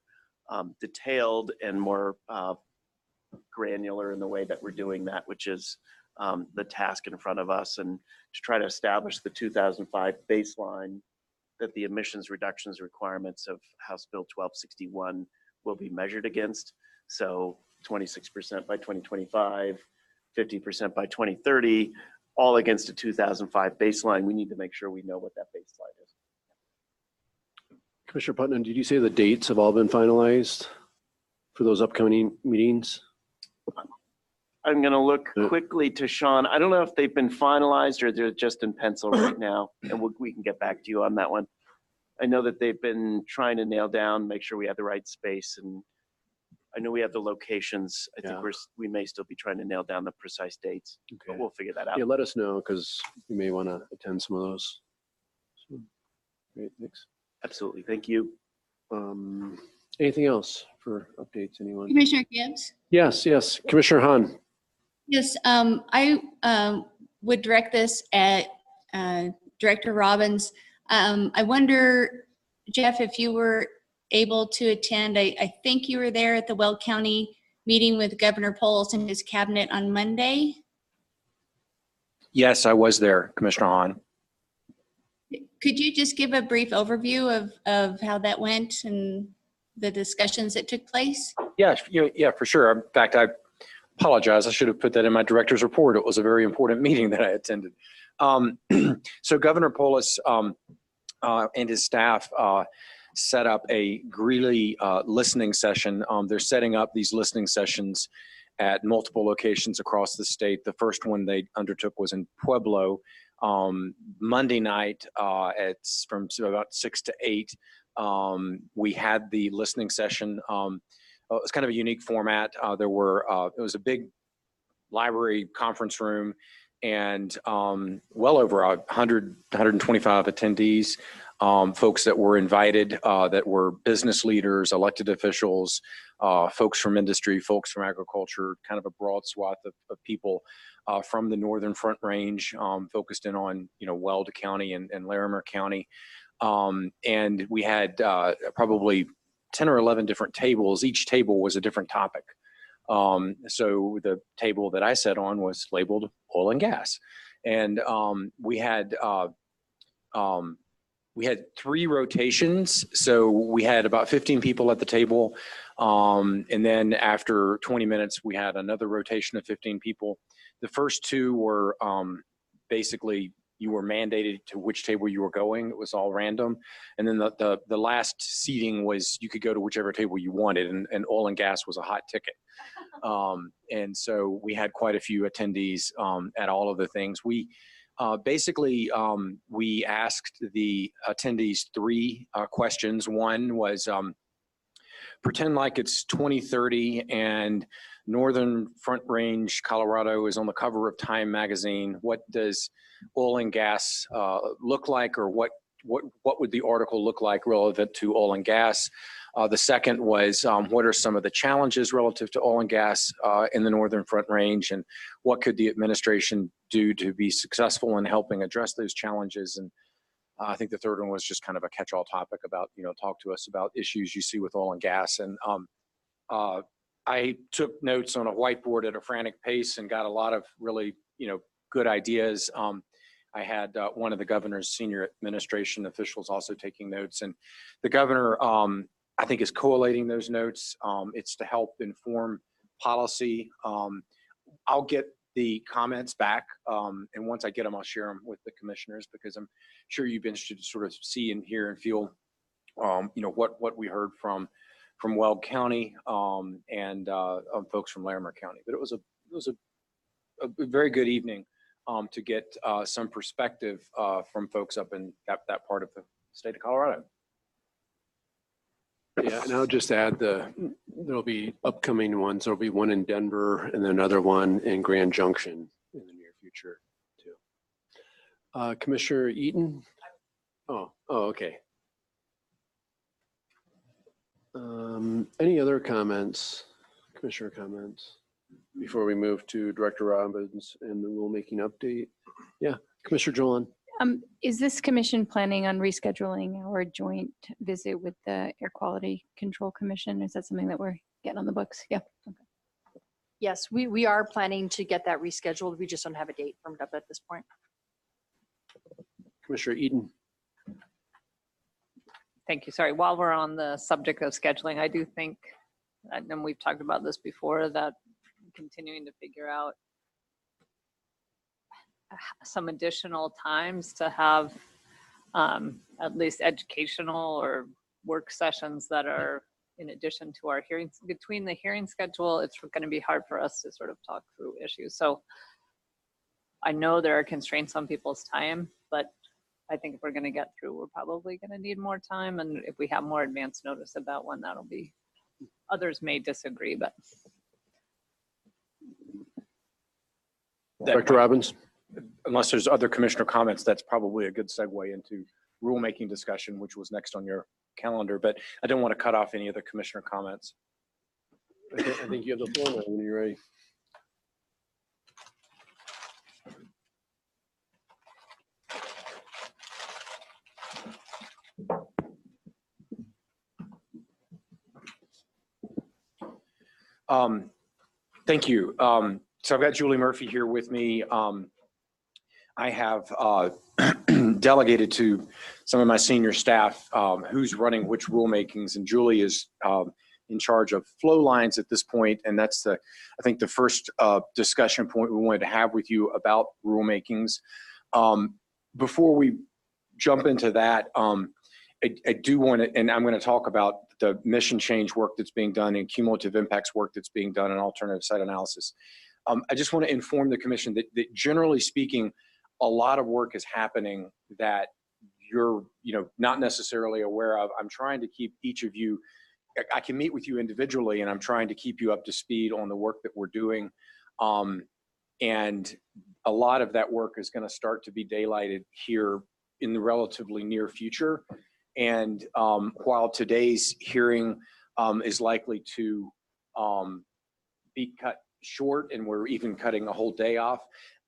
detailed and more granular in the way that we're doing that, which is the task in front of us, and to try to establish the 2005 baseline that the emissions reductions requirements of House Bill 1261 will be measured against. So 26% by 2025, 50% by 2030, all against a 2005 baseline. We need to make sure we know what that baseline is. Commissioner Putnam, did you say the dates have all been finalized for those upcoming meetings? I'm going to look quickly to Sean. I don't know if they've been finalized or they're just in pencil right now, and we can get back to you on that one. I know that they've been trying to nail down, make sure we have the right space, and I know we have the locations. I think we may still be trying to nail down the precise dates, but we'll figure that out. Yeah, let us know, because we may want to attend some of those. So, great, thanks. Absolutely, thank you. Anything else for updates, anyone? Commissioner Gibbs? Yes, yes, Commissioner Hahn. Yes, I would direct this at Director Robbins. I wonder, Jeff, if you were able to attend. I think you were there at the Weld County meeting with Governor Polis and his cabinet on Monday. Yes, I was there, Commissioner Hahn. Could you just give a brief overview of how that went and the discussions that took place? Yeah, yeah, for sure. In fact, I apologize. I should have put that in my director's report. It was a very important meeting that I attended. So Governor Polis and his staff set up a Greeley listening session. They're setting up these listening sessions at multiple locations across the state. The first one they undertook was in Pueblo. Monday night from about 6 to 8. We had the listening session. It was kind of a unique format. It was a big library conference room, and well over 125 attendees, folks that were invited, that were business leaders, elected officials, folks from industry, folks from agriculture, kind of a broad swath of people from the Northern Front Range, focused in on, Weld County and Larimer County. And we had probably 10 or 11 different tables. Each table was a different topic. So the table that I sat on was labeled oil and gas. And we had 3 rotations. So we had about 15 people at the table. And then after 20 minutes, we had another rotation of 15 people. The first 2 were basically, you were mandated to which table you were going. It was all random. And then the last seating was, you could go to whichever table you wanted, and oil and gas was a hot ticket. And so we had quite a few attendees at all of the things. We basically, we asked the attendees 3 questions. One was, pretend like it's 2030 and Northern Front Range, Colorado is on the cover of Time magazine. What does oil and gas look like, or what would the article look like relevant to oil and gas? The second was, what are some of the challenges relative to oil and gas in the Northern Front Range, and what could the administration do to be successful in helping address those challenges? And I think the third one was just kind of a catch-all topic about, talk to us about issues you see with oil and gas. And I took notes on a whiteboard at a frantic pace and got a lot of really, good ideas. I had one of the governor's senior administration officials also taking notes, and the governor, I think, is collating those notes. It's to help inform policy. I'll get the comments back, and once I get them, I'll share them with the commissioners, because I'm sure you've been interested to sort of see and hear and feel, what we heard from Weld County and folks from Larimer County. But it was a very good evening to get some perspective from folks up in that part of the state of Colorado. Yeah, and I'll just add there'll be upcoming ones. There'll be one in Denver and then another one in Grand Junction in the near future too. Commissioner Eaton? Oh, okay. Any other comments, commissioner comments, before we move to Director Robbins and the rulemaking update? Yeah, Commissioner Jolan. Is this commission planning on rescheduling our joint visit with the Air Quality Control Commission? Is that something that we're getting on the books? Yeah. Okay. Yes, we are planning to get that rescheduled. We just don't have a date firmed up at this point. Commissioner Eden. Thank you. Sorry, while we're on the subject of scheduling, I do think, and we've talked about this before, that continuing to figure out some additional times to have at least educational or work sessions that are in addition to our hearings. Between the hearing schedule, it's going to be hard for us to sort of talk through issues. So I know there are constraints on people's time, but I think if we're going to get through, we're probably going to need more time. And if we have more advance notice about when that'll be, others may disagree, but. Director Robbins. Unless there's other commissioner comments, that's probably a good segue into rulemaking discussion, which was next on your calendar, but I don't want to cut off any other commissioner comments. I think you have the floor now when you're ready. Thank you. So I've got Julie Murphy here with me. I have delegated to some of my senior staff who's running which rulemakings, and Julie is in charge of flow lines at this point, and that's I think the first discussion point we wanted to have with you about rulemakings. Before we jump into that, I do want to, and I'm going to talk about the mission change work that's being done and cumulative impacts work that's being done and alternative site analysis. I just want to inform the commission that generally speaking, a lot of work is happening that you're not necessarily aware of. I'm trying to keep each of you, I can meet with you individually, and I'm trying to keep you up to speed on the work that we're doing. And a lot of that work is going to start to be daylighted here in the relatively near future. And while today's hearing is likely to be cut short, and we're even cutting a whole day off,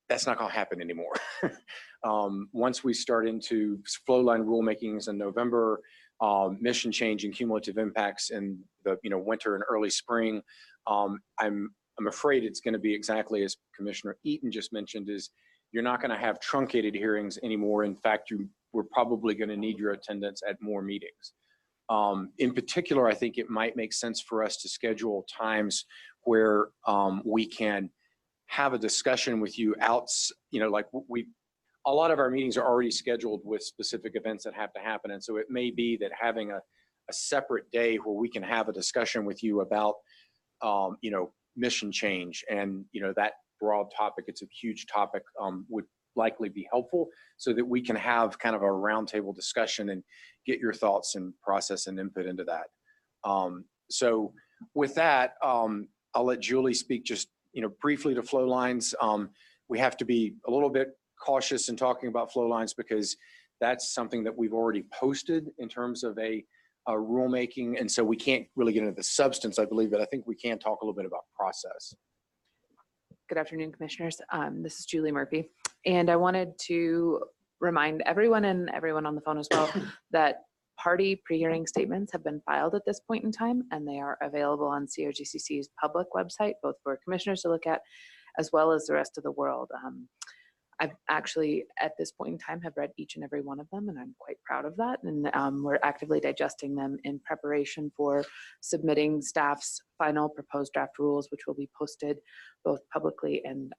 that's not going to happen anymore. Once we start into flow line rulemakings in November, mission change and cumulative impacts in the winter and early spring, I'm afraid it's going to be exactly as Commissioner Eaton just mentioned, is you're not going to have truncated hearings anymore. In fact, we're probably going to need your attendance at more meetings. In particular, I think it might make sense for us to schedule times where we can have a discussion with you like a lot of our meetings are already scheduled with specific events that have to happen. And so it may be that having a separate day where we can have a discussion with you about, mission change and, that broad topic, it's a huge topic, would likely be helpful so that we can have kind of a roundtable discussion and get your thoughts and process and input into that. So with that, I'll let Julie speak just briefly to flow lines. We have to be a little bit cautious in talking about flow lines because that's something that we've already posted in terms of a rulemaking, and so we can't really get into the substance, I believe, but I think we can talk a little bit about process. Good afternoon, commissioners. This is Julie Murphy, and I wanted to remind everyone and everyone on the phone as well that party pre-hearing statements have been filed at this point in time, and they are available on COGCC's public website, both for commissioners to look at, as well as the rest of the world. I've actually, at this point in time, have read each and every one of them, and I'm quite proud of that. And we're actively digesting them in preparation for submitting staff's final proposed draft rules, which will be posted both publicly and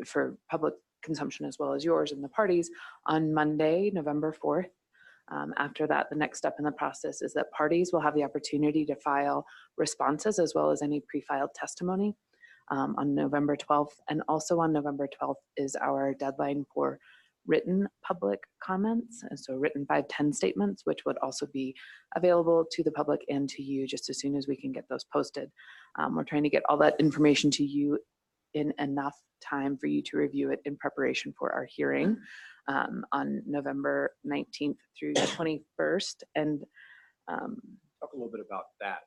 for public consumption as well as yours and the parties on Monday, November 4th. After that, the next step in the process is that parties will have the opportunity to file responses as well as any pre-filed testimony on November 12th. And also on November 12th is our deadline for written public comments. And so written 510 statements, which would also be available to the public and to you just as soon as we can get those posted. We're trying to get all that information to you in enough time for you to review it in preparation for our hearing on November 19th through 21st. And talk a little bit about that.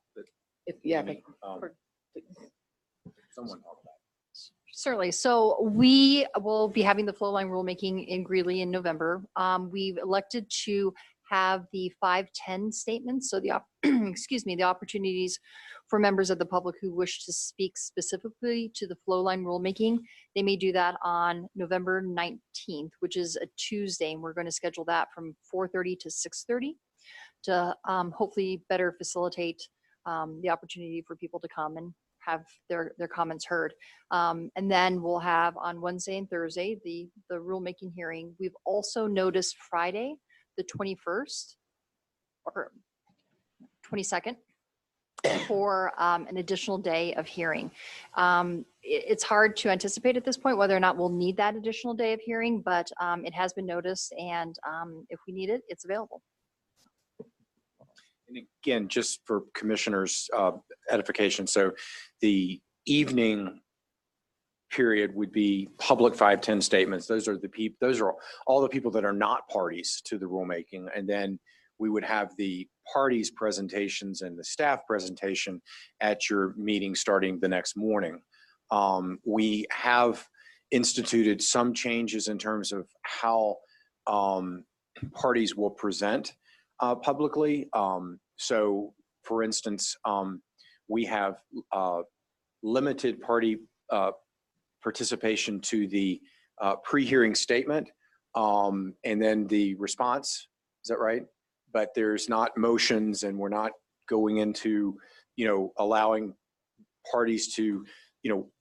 Someone talk about it. Certainly. So we will be having the flow line rulemaking in Greeley in November. We've elected to have the 510 statements. So the, excuse me, the opportunities for members of the public who wish to speak specifically to the flow line rulemaking. They may do that on November 19th, which is a Tuesday. And we're going to schedule that from 4:30 to 6:30 to hopefully better facilitate the opportunity for people to come and have their comments heard. And then we'll have on Wednesday and Thursday, the rulemaking hearing. We've also noticed Friday, the 21st or 22nd for an additional day of hearing. It's hard to anticipate at this point whether or not we'll need that additional day of hearing, but it has been noticed, and if we need it, it's available. And again, just for commissioners' edification, so the evening period would be public 510 statements. Those are all the people that are not parties to the rulemaking, and then we would have the parties' presentations and the staff presentation at your meeting starting the next morning. We have instituted some changes in terms of how parties will present publicly. So for instance, we have limited party participation to the pre-hearing statement and then the response. Is that right? But there's not motions, and we're not going into, allowing parties to,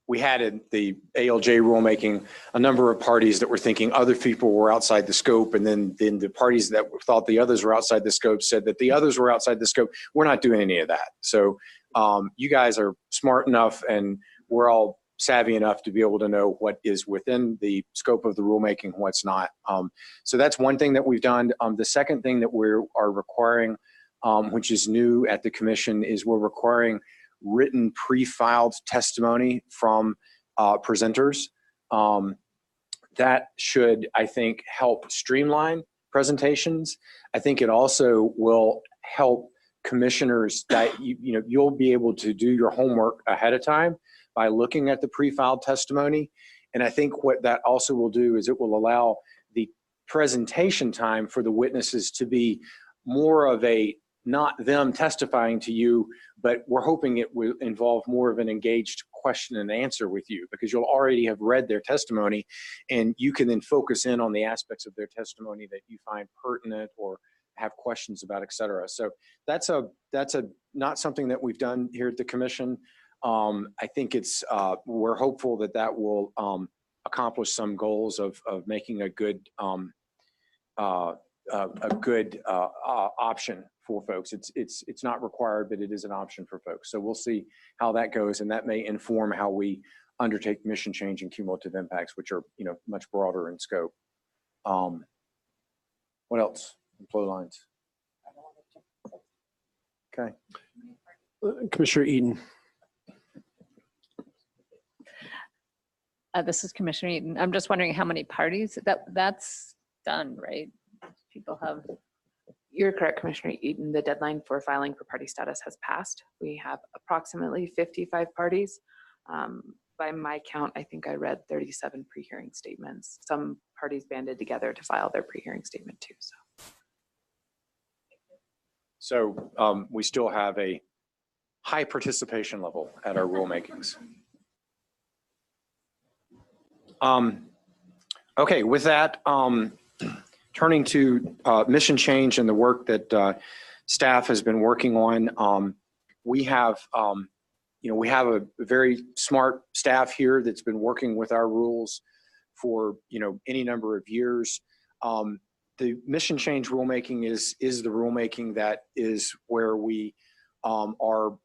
we had in the ALJ rulemaking a number of parties that were thinking other people were outside the scope, and then the parties that thought the others were outside the scope said that the others were outside the scope. We're not doing any of that. So you guys are smart enough, and we're all savvy enough to be able to know what is within the scope of the rulemaking, what's not. So that's one thing that we've done. The second thing that we are requiring, which is new at the commission, is we're requiring written pre-filed testimony from presenters. That should, I think, help streamline presentations. I think it also will help commissioners that you'll be able to do your homework ahead of time by looking at the pre-filed testimony. And I think what that also will do is it will allow the presentation time for the witnesses to be more of a, not them testifying to you, but we're hoping it will involve more of an engaged question and answer with you, because you'll already have read their testimony, and you can then focus in on the aspects of their testimony that you find pertinent or have questions about, et cetera. So that's not something that we've done here at the commission. I think we're hopeful that that will accomplish some goals of making a good option for folks. It's not required, but it is an option for folks. So we'll see how that goes, and that may inform how we undertake mission change and cumulative impacts, which are much broader in scope. What else? Flow lines. Okay. Commissioner Eden. This is Commissioner Eaton. I'm just wondering how many parties that's done, right? People have. You're correct, Commissioner Eaton. The deadline for filing for party status has passed. We have approximately 55 parties. By my count, I think I read 37 pre-hearing statements. Some parties banded together to file their pre-hearing statement too. So we still have a high participation level at our rulemakings. Okay, with that, turning to mission change and the work that staff has been working on, we have a very smart staff here that's been working with our rules for any number of years. The mission change rulemaking is the rulemaking that is where we are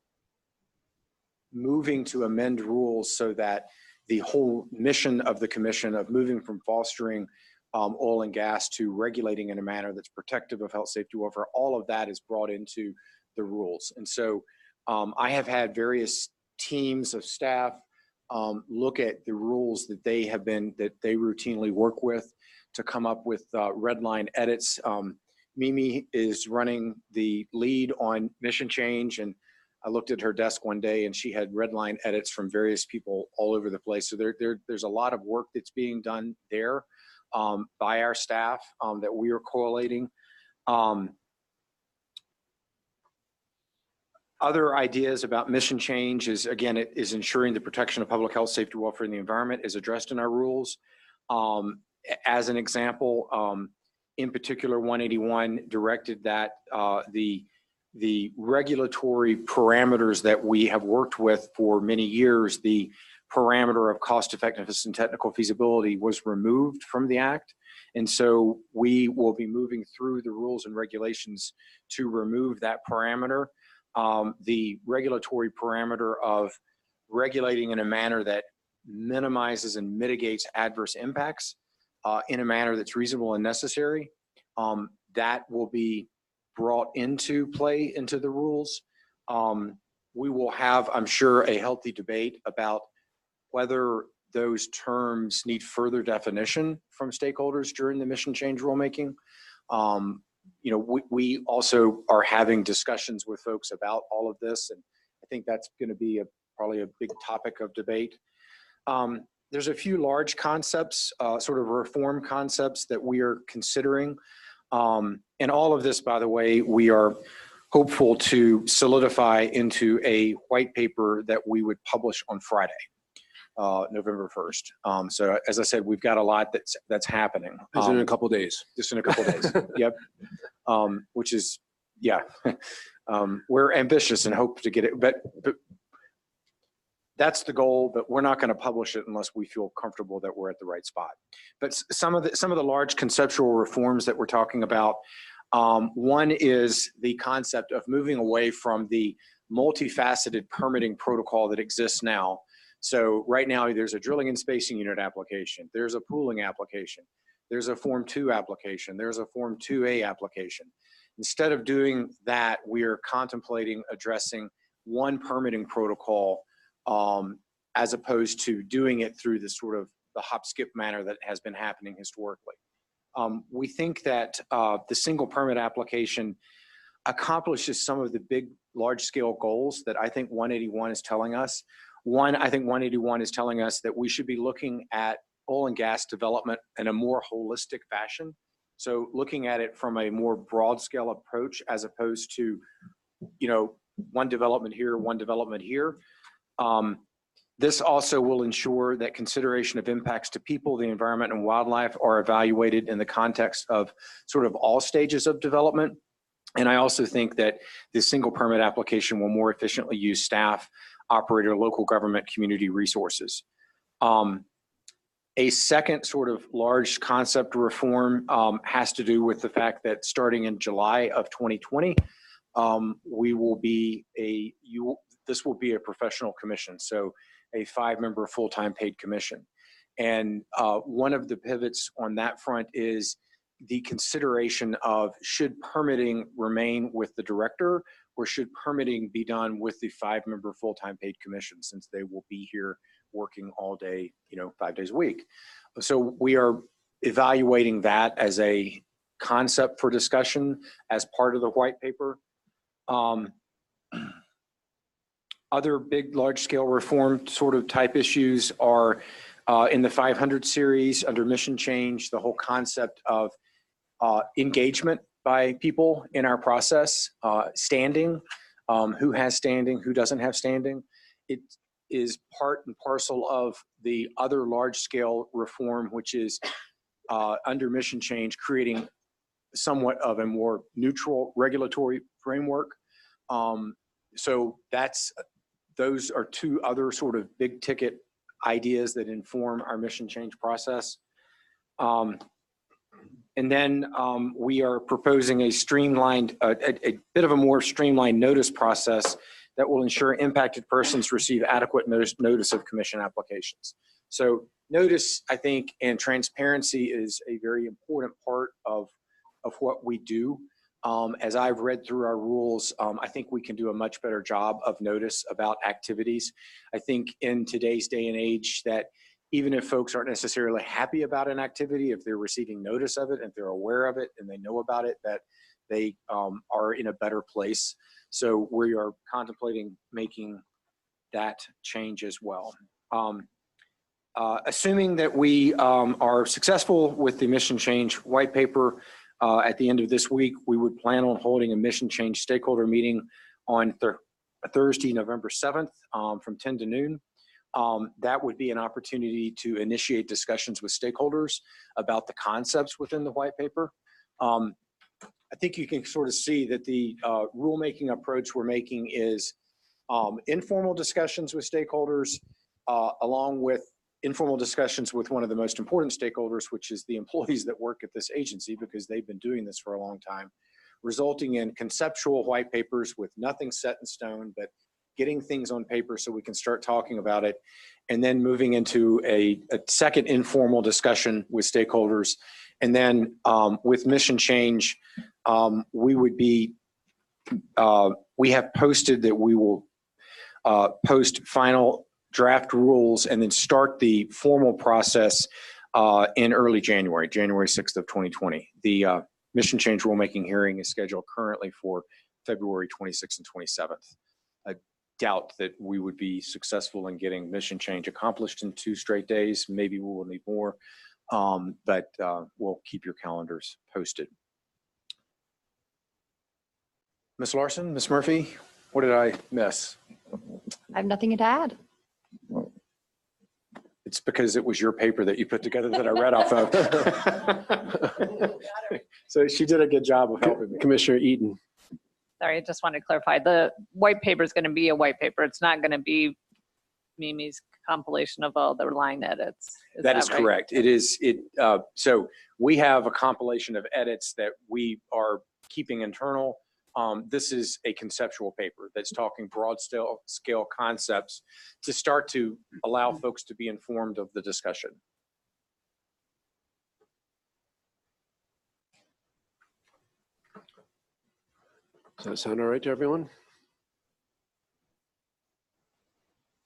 moving to amend rules so that the whole mission of the commission of moving from fostering oil and gas to regulating in a manner that's protective of health, safety, welfare, all of that is brought into the rules. And so I have had various teams of staff look at the rules that they routinely work with to come up with red line edits. Mimi is running the lead on mission change, and I looked at her desk one day and she had red line edits from various people all over the place. So there's a lot of work that's being done there by our staff that we are collating. Other ideas about mission change is, again, it is ensuring the protection of public health, safety, welfare, and the environment is addressed in our rules. As an example, in particular, 181 directed that the regulatory parameters that we have worked with for many years, the parameter of cost effectiveness and technical feasibility was removed from the act. And so we will be moving through the rules and regulations to remove that parameter. The regulatory parameter of regulating in a manner that minimizes and mitigates adverse impacts in a manner that's reasonable and necessary, that will be brought into play into the rules. We will have, I'm sure, a healthy debate about whether those terms need further definition from stakeholders during the mission change rulemaking. You know, we also are having discussions with folks about all of this, and I think that's going to be probably a big topic of debate. There's a few large concepts, sort of reform concepts that we are considering. And all of this, by the way, we are hopeful to solidify into a white paper that we would publish on Friday, November 1st. So as I said, we've got a lot that's happening. It's in a couple days. Just in a couple days. Yep. Which is, yeah. We're ambitious and hope to get it, but that's the goal, but we're not going to publish it unless we feel comfortable that we're at the right spot. But some of the large conceptual reforms that we're talking about, one is the concept of moving away from the multifaceted permitting protocol that exists now. So right now there's a drilling and spacing unit application, there's a pooling application, there's a Form 2 application, there's a Form 2A application. Instead of doing that, we are contemplating addressing one permitting protocol as opposed to doing it through the sort of the hop skip manner that has been happening historically. We think that the single permit application accomplishes some of the big large scale goals that I think 181 is telling us. One, I think 181 is telling us that we should be looking at oil and gas development in a more holistic fashion. So looking at it from a more broad scale approach as opposed to, you know, one development here, one development here. This also will ensure that consideration of impacts to people, the environment, and wildlife are evaluated in the context of sort of all stages of development. And I also think that this single permit application will more efficiently use staff, operator, local government, community resources. A second sort of large concept reform has to do with the fact that starting in July of 2020, we will be this will be a professional commission, so a 5-member full-time paid commission. And one of the pivots on that front is the consideration of should permitting remain with the director or should permitting be done with the 5-member full-time paid commission, since they will be here working all day, you know, 5 days a week. So we are evaluating that as a concept for discussion as part of the white paper. Other big, large-scale reform sort of type issues are in the 500 series under mission change, the whole concept of engagement by people in our process, standing, who has standing, who doesn't have standing. It is part and parcel of the other large-scale reform, which is under mission change, creating somewhat of a more neutral regulatory framework. So those are two other sort of big ticket ideas that inform our mission change process. And then we are proposing a streamlined, a bit of a more streamlined notice process that will ensure impacted persons receive adequate notice of commission applications. So notice, I think, and transparency is a very important part of what we do. As I've read through our rules, I think we can do a much better job of notice about activities. I think in today's day and age that even if folks aren't necessarily happy about an activity, if they're receiving notice of it, if they're aware of it and they know about it, that they are in a better place. So we are contemplating making that change as well. Assuming that we are successful with the mission change white paper at the end of this week, we would plan on holding a mission change stakeholder meeting on Thursday, November 7th from 10 to noon. That would be an opportunity to initiate discussions with stakeholders about the concepts within the white paper. I think you can sort of see that the rulemaking approach we're making is informal discussions with stakeholders, along with informal discussions with one of the most important stakeholders, which is the employees that work at this agency, because they've been doing this for a long time, resulting in conceptual white papers with nothing set in stone, but getting things on paper so we can start talking about it, and then moving into a second informal discussion with stakeholders. And then with mission change, we have posted that we will post final draft rules and then start the formal process in early January 6th of 2020. The mission change rulemaking hearing is scheduled currently for February 26th and 27th. I doubt that we would be successful in getting mission change accomplished in 2 straight days. Maybe we will need more, but we'll keep your calendars posted. Ms. Larson, Ms. Murphy, what did I miss? I have nothing to add. It's because it was your paper that you put together that I read off of. So she did a good job of helping me. Commissioner Eaton. Sorry, I just wanted to clarify. The white paper is going to be a white paper. It's not going to be Mimi's compilation of all the line edits. That is right? correct. It is. So we have a compilation of edits that we are keeping internal. This is a conceptual paper that's talking broad scale concepts to start to allow folks to be informed of the discussion. Does that sound all right to everyone?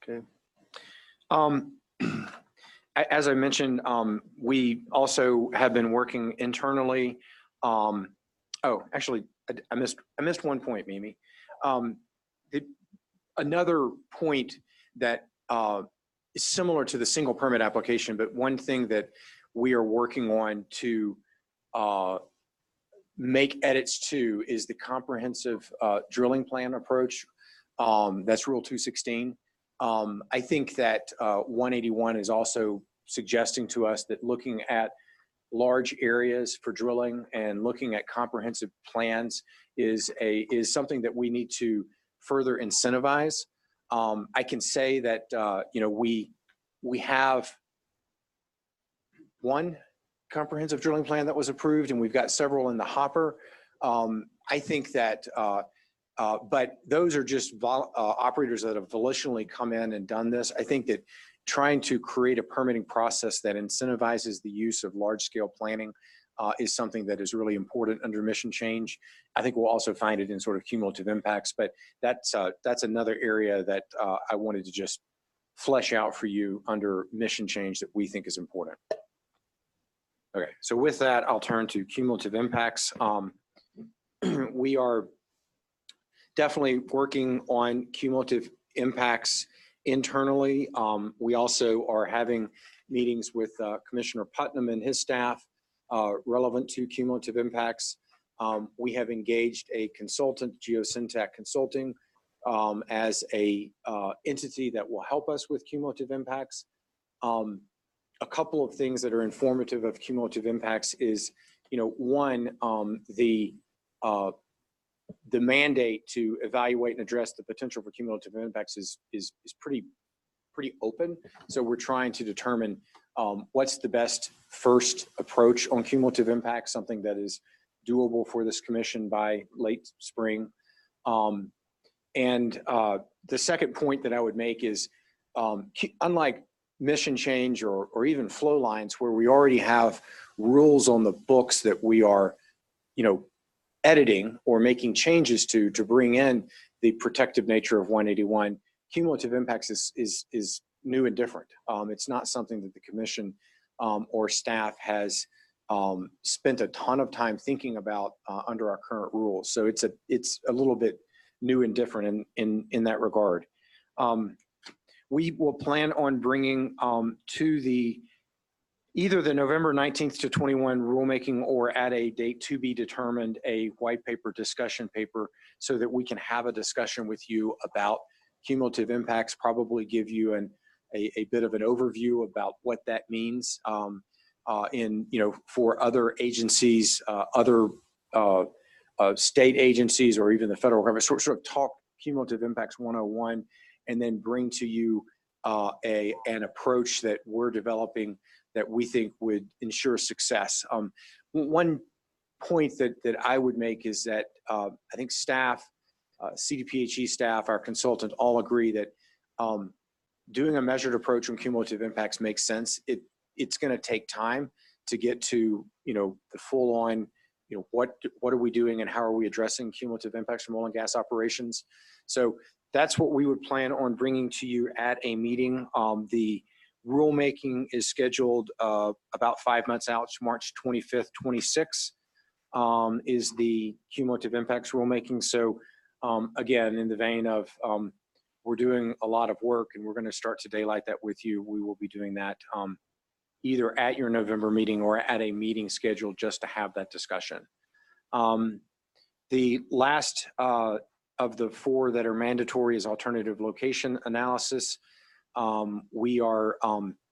Okay. As I mentioned, we also have been working internally. Oh, actually, I missed one point, Mimi. Another point that is similar to the single permit application, but one thing that we are working on to make edits to is the comprehensive drilling plan approach. That's Rule 216. I think that 181 is also suggesting to us that looking at large areas for drilling and looking at comprehensive plans is something that we need to further incentivize. I can say that we have one comprehensive drilling plan that was approved, and we've got several in the hopper. I think that, but those are just operators that have volitionally come in and done this. I think that trying to create a permitting process that incentivizes the use of large-scale planning is something that is really important under mission change. I think we'll also find it in sort of cumulative impacts, but that's another area that I wanted to just flesh out for you under mission change that we think is important. Okay, so with that, I'll turn to cumulative impacts. We are definitely working on cumulative impacts internally. We also are having meetings with Commissioner Putnam and his staff relevant to cumulative impacts. We have engaged a consultant, Geosyntac Consulting, as a entity that will help us with cumulative impacts. A couple of things that are informative of cumulative impacts is, one, the mandate to evaluate and address the potential for cumulative impacts is pretty open. So we're trying to determine what's the best first approach on cumulative impacts, something that is doable for this commission by late spring. And the second point that I would make is, unlike mission change or even flow lines, where we already have rules on the books that we are, editing or making changes to bring in the protective nature of 181, cumulative impacts is new and different. It's not something that the commission or staff has spent a ton of time thinking about under our current rules. So it's a little bit new and different in that regard. We will plan on bringing to either the November 19th to 21 rulemaking, or at a date to be determined, a white paper discussion paper, so that we can have a discussion with you about cumulative impacts, probably give you a bit of an overview about what that means for other agencies, other state agencies, or even the federal government. Sort of talk cumulative impacts 101, and then bring to you an approach that we're developing that we think would ensure success. One point that I would make is that I think staff, CDPHE staff, our consultant, all agree that doing a measured approach on cumulative impacts makes sense. It's going to take time to get to the full on, what are we doing and how are we addressing cumulative impacts from oil and gas operations. So that's what we would plan on bringing to you at a meeting. The rulemaking is scheduled about 5 months out. March 25th, 26th is the cumulative impacts rulemaking. So again, in the vein of we're doing a lot of work and we're going to start to daylight that with you, we will be doing that either at your November meeting or at a meeting scheduled just to have that discussion. The last of the 4 that are mandatory is alternative location analysis. We are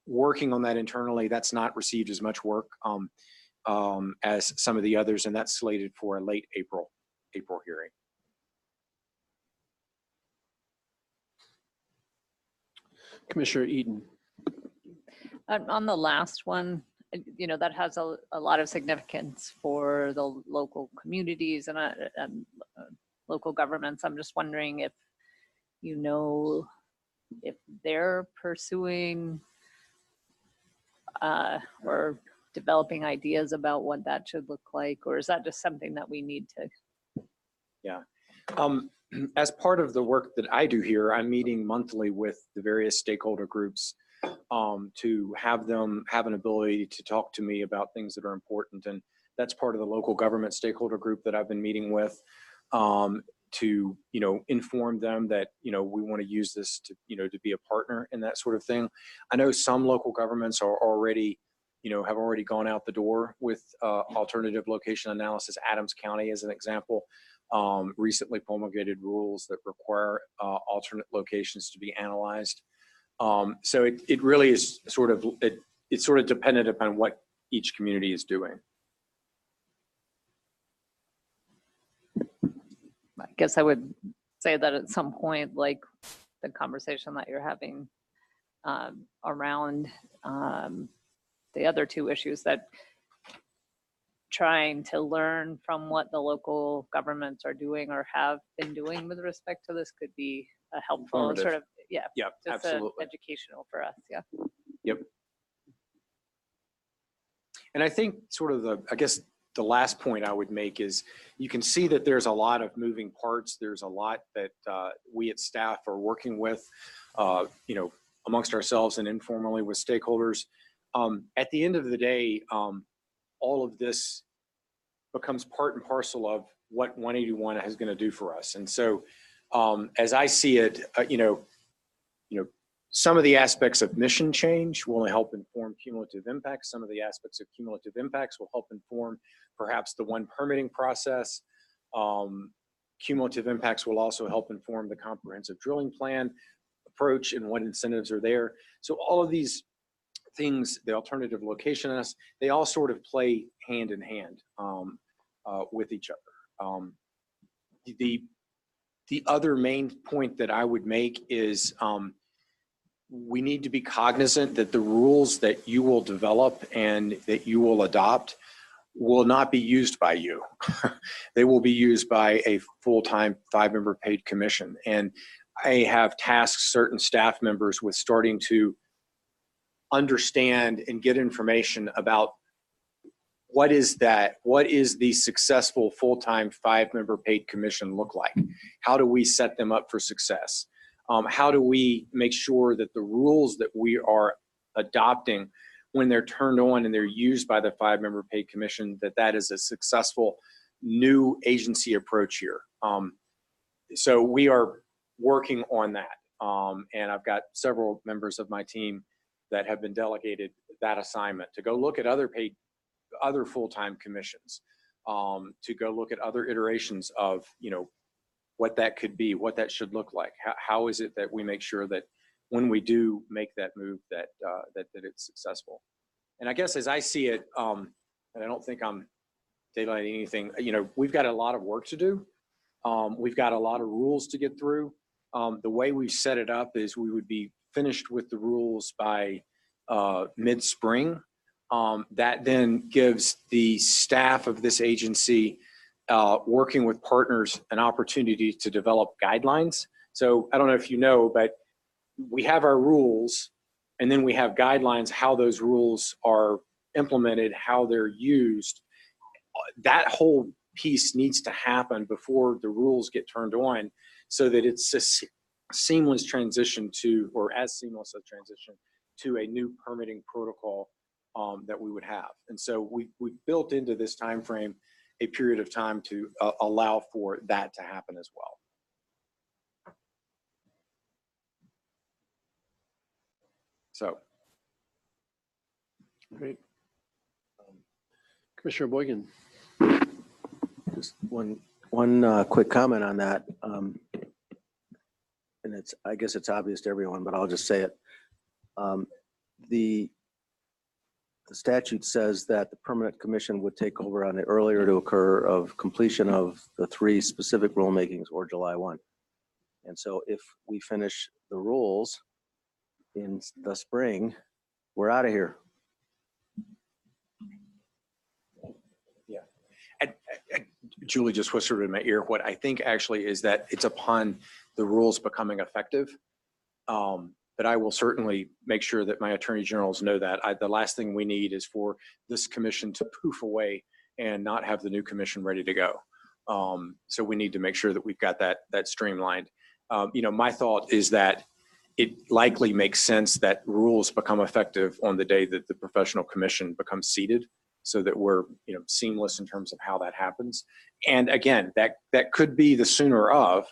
working on that internally. That's not received as much work as some of the others, and that's slated for a late April hearing. Commissioner Eden. On the last one, that has a lot of significance for the local communities and local governments. I'm just wondering if if they're pursuing or developing ideas about what that should look like, or is that just something that we need to? Yeah. As part of the work that I do here, I'm meeting monthly with the various stakeholder groups to have them have an ability to talk to me about things that are important. And that's part of the local government stakeholder group that I've been meeting with to, inform them that, we want to use this to, to be a partner in that sort of thing. I know some local governments are already, have already gone out the door with alternative location analysis. Adams County, as an example, recently promulgated rules that require alternate locations to be analyzed. So it really is it's sort of dependent upon what each community is doing. I guess I would say that at some point, like the conversation that you're having around the other 2 issues, that trying to learn from what the local governments are doing or have been doing with respect to this could be a helpful sort of, yeah, just absolutely educational for us. Yeah. Yep. And I think sort of I guess the last point I would make is you can see that there's a lot of moving parts. There's a lot that we at staff are working with, amongst ourselves and informally with stakeholders. At the end of the day, all of this becomes part and parcel of what 181 is going to do for us. And so as I see it, some of the aspects of mission change will help inform cumulative impacts. Some of the aspects of cumulative impacts will help inform perhaps the one permitting process. Cumulative impacts will also help inform the comprehensive drilling plan approach and what incentives are there. So all of these things, the alternative location, they all sort of play hand in hand with each other. The other main point that I would make is we need to be cognizant that the rules that you will develop and that you will adopt will not be used by you. They will be used by a full-time 5-member paid commission. And I have tasked certain staff members with starting to understand and get information about what is the successful full-time 5-member paid commission look like? How do we set them up for success? How do we make sure that the rules that we are adopting when they're turned on and they're used by the 5-member paid commission, that is a successful new agency approach here? so we are working on that. And I've got several members of my team that have been delegated that assignment to go look at other full-time commissions, to go look at other iterations of, what that could be, what that should look like. How is it that we make sure that when we do make that move that it's successful? And I guess as I see it, and I don't think I'm daylighting anything, we've got a lot of work to do. We've got a lot of rules to get through. The way we set it up is we would be finished with the rules by mid-spring. That then gives the staff of this agency working with partners an opportunity to develop guidelines. So I don't know if you know, but we have our rules and then we have guidelines, how those rules are implemented, how they're used. That whole piece needs to happen before the rules get turned on so that it's a seamless transition to, or as seamless a transition to a new permitting protocol that we would have. And so we built into this time frame a period of time to allow for that to happen as well. So. Great. Commissioner Boygan. Just one quick comment on that. And I guess it's obvious to everyone, but I'll just say it. The statute says that the permanent commission would take over on the earlier to occur of completion of the 3 specific rulemakings or July 1. And so if we finish the rules in the spring, we're out of here. Yeah. Julie just whispered in my ear. What I think actually is that it's upon the rules becoming effective. But I will certainly make sure that my attorney generals know that. The last thing we need is for this commission to poof away and not have the new commission ready to go. So we need to make sure that we've got that streamlined. My thought is that it likely makes sense that rules become effective on the day that the professional commission becomes seated, so that we're seamless in terms of how that happens. And again, that could be the sooner of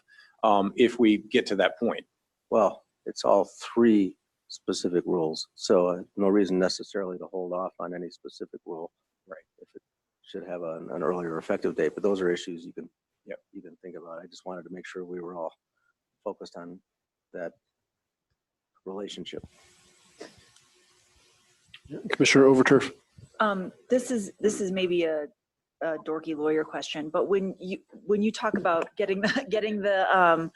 if we get to that point. Well, it's all 3 specific rules, so no reason necessarily to hold off on any specific rule. Right. If it should have an earlier effective date, but those are issues you can Yep. you can think about. I just wanted to make sure we were all focused on that relationship. Commissioner Overturf. This is maybe a dorky lawyer question, but when you talk about getting the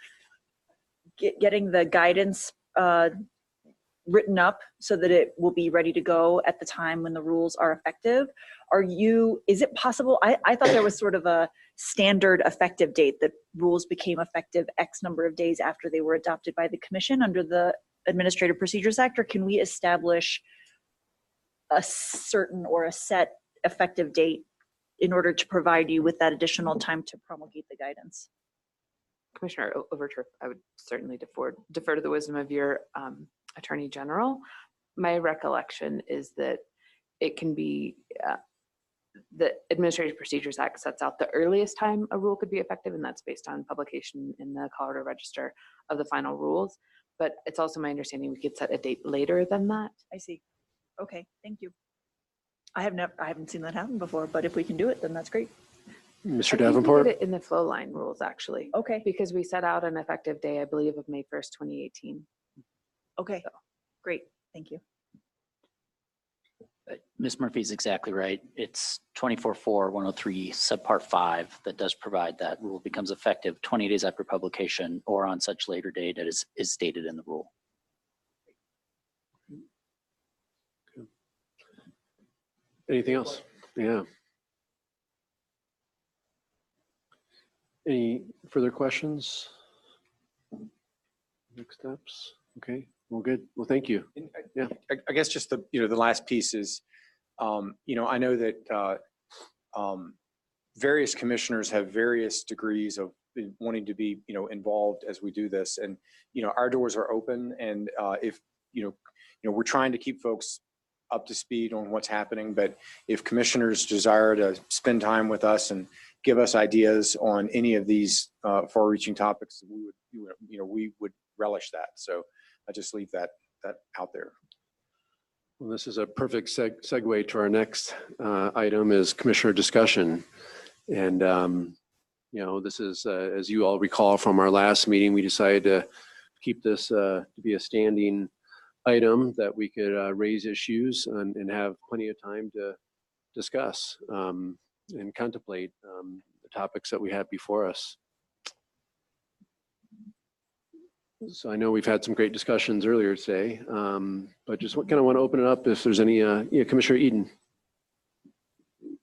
guidance written up so that it will be ready to go at the time when the rules are effective, is it possible? I thought there was sort of a standard effective date that rules became effective X number of days after they were adopted by the commission under the Administrative Procedures Act, or can we establish a certain or a set effective date in order to provide you with that additional time to promulgate the guidance? Commissioner Overturf, I would certainly defer to the wisdom of your Attorney General. My recollection is that it can be, the Administrative Procedures Act sets out the earliest time a rule could be effective, and that's based on publication in the Colorado Register of the final rules. But it's also my understanding we could set a date later than that. I see. Okay, thank you. I haven't seen that happen before, but if we can do it, then that's great. Mr. I think Davenport. we did it in the flow line rules, actually. Okay. Because we set out an effective day, I believe, of May 1st, 2018. Okay, great. Thank you. Ms. Murphy's exactly right. It's 24.4.103 subpart 5 that does provide that rule becomes effective 20 days after publication or on such later date as is stated in the rule. Anything else? Yeah. Any further questions? Next steps? Okay, well, good. Well, thank you. Yeah. I guess just the last piece is, I know that various commissioners have various degrees of wanting to be, involved as we do this, and our doors are open, and if we're trying to keep folks up to speed on what's happening, but if commissioners desire to spend time with us and give us ideas on any of these far-reaching topics, we would relish that. So I just leave that out there. Well, this is a perfect segue to our next item is commissioner discussion. And, this is, as you all recall from our last meeting, we decided to keep this to be a standing item that we could raise issues and have plenty of time to discuss and contemplate the topics that we have before us. So I know we've had some great discussions earlier today, but just kind of want to open it up if there's any, Commissioner Eden.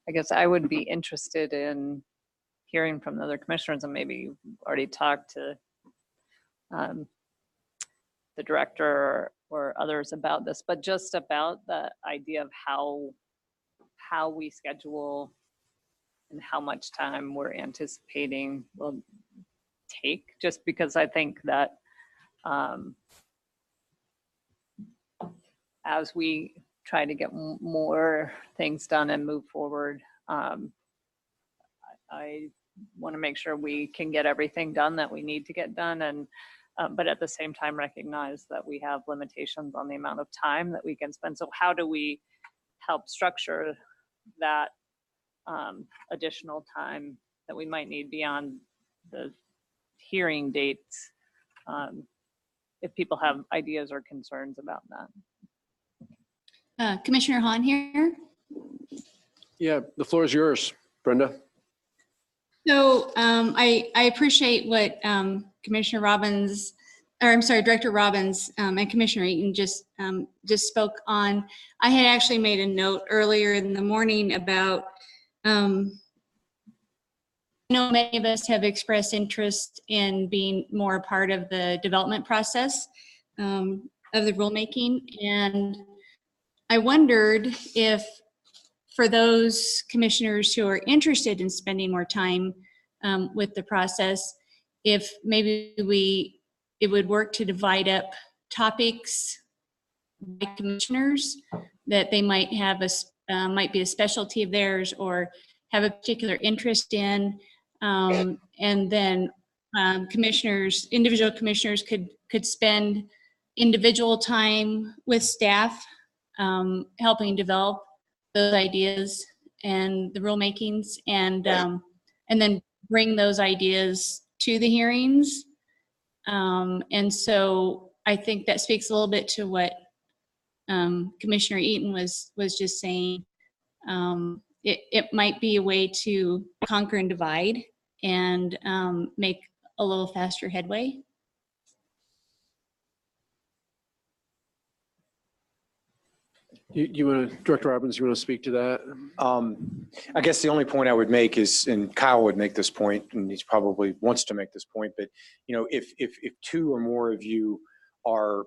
I guess I would be interested in hearing from the other commissioners, and maybe you've already talked to the director or others about this, but just about the idea of how we schedule and how much time we're anticipating will take, just because I think that as we try to get more things done and move forward, I want to make sure we can get everything done that we need to get done, and but at the same time recognize that we have limitations on the amount of time that we can spend. So how do we help structure that additional time that we might need beyond the hearing dates, if people have ideas or concerns about that? Commissioner Hahn here. Yeah, the floor is yours, Brenda. So I appreciate what Commissioner Robbins, or I'm sorry, Director Robbins and Commissioner Eaton just spoke on. I had actually made a note earlier in the morning about, I know many of us have expressed interest in being more a part of the development process of the rulemaking, and I wondered if, for those commissioners who are interested in spending more time with the process, if maybe it would work to divide up topics by commissioners, that they might have might be a specialty of theirs or have a particular interest in, and then individual commissioners could spend individual time with staff helping develop those ideas and the rulemakings, and then bring those ideas to the hearings. And so I think that speaks a little bit to what Commissioner Eaton was just saying. It might be a way to conquer and divide and make a little faster headway. You want to, Director Robbins, you want to speak to that? I guess the only point I would make is, and Kyle would make this point, and he probably wants to make this point, but if two or more of you are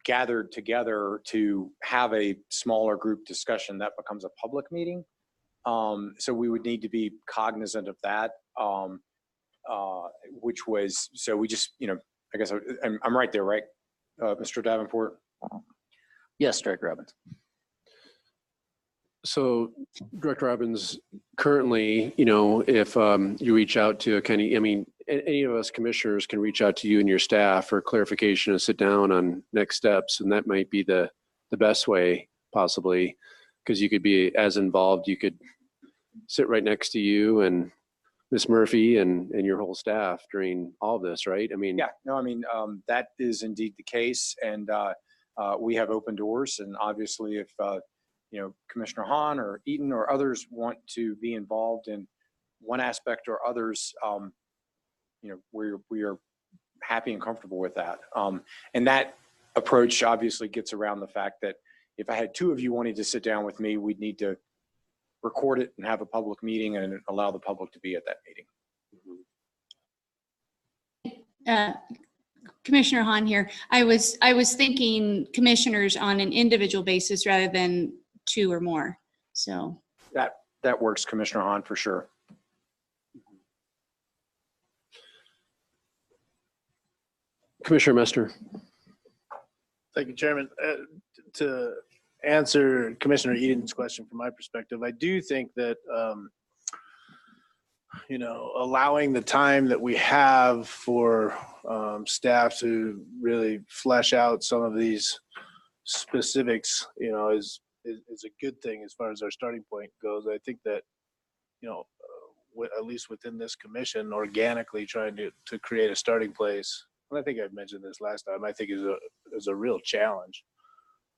gathered together to have a smaller group discussion, that becomes a public meeting. So we would need to be cognizant of that, which was, so we just, I guess I'm right there, right, Mr. Davenport? Yes, Director Robbins. So, Director Robbins, currently, if you reach out to any of us commissioners can reach out to you and your staff for clarification and sit down on next steps, and that might be the best way possibly, because you could be as involved. You could sit right next to you and Ms. Murphy and your whole staff during all of this, right? Yeah, no, that is indeed the case, and we have open doors, and obviously if Commissioner Hahn or Eaton or others want to be involved in one aspect or others, we are happy and comfortable with that. And that approach obviously gets around the fact that if I had two of you wanting to sit down with me, we'd need to record it and have a public meeting and allow the public to be at that meeting. Commissioner Hahn here. I was thinking commissioners on an individual basis rather than two or more. So that works, Commissioner Hahn, for sure. Commissioner Mester. Thank you, Chairman. To answer Commissioner Eden's question from my perspective, I do think that allowing the time that we have for staff to really flesh out some of these specifics, is a good thing as far as our starting point goes. I think that, at least within this commission, organically trying to create a starting place, and I think I've mentioned this last time, I think is a real challenge,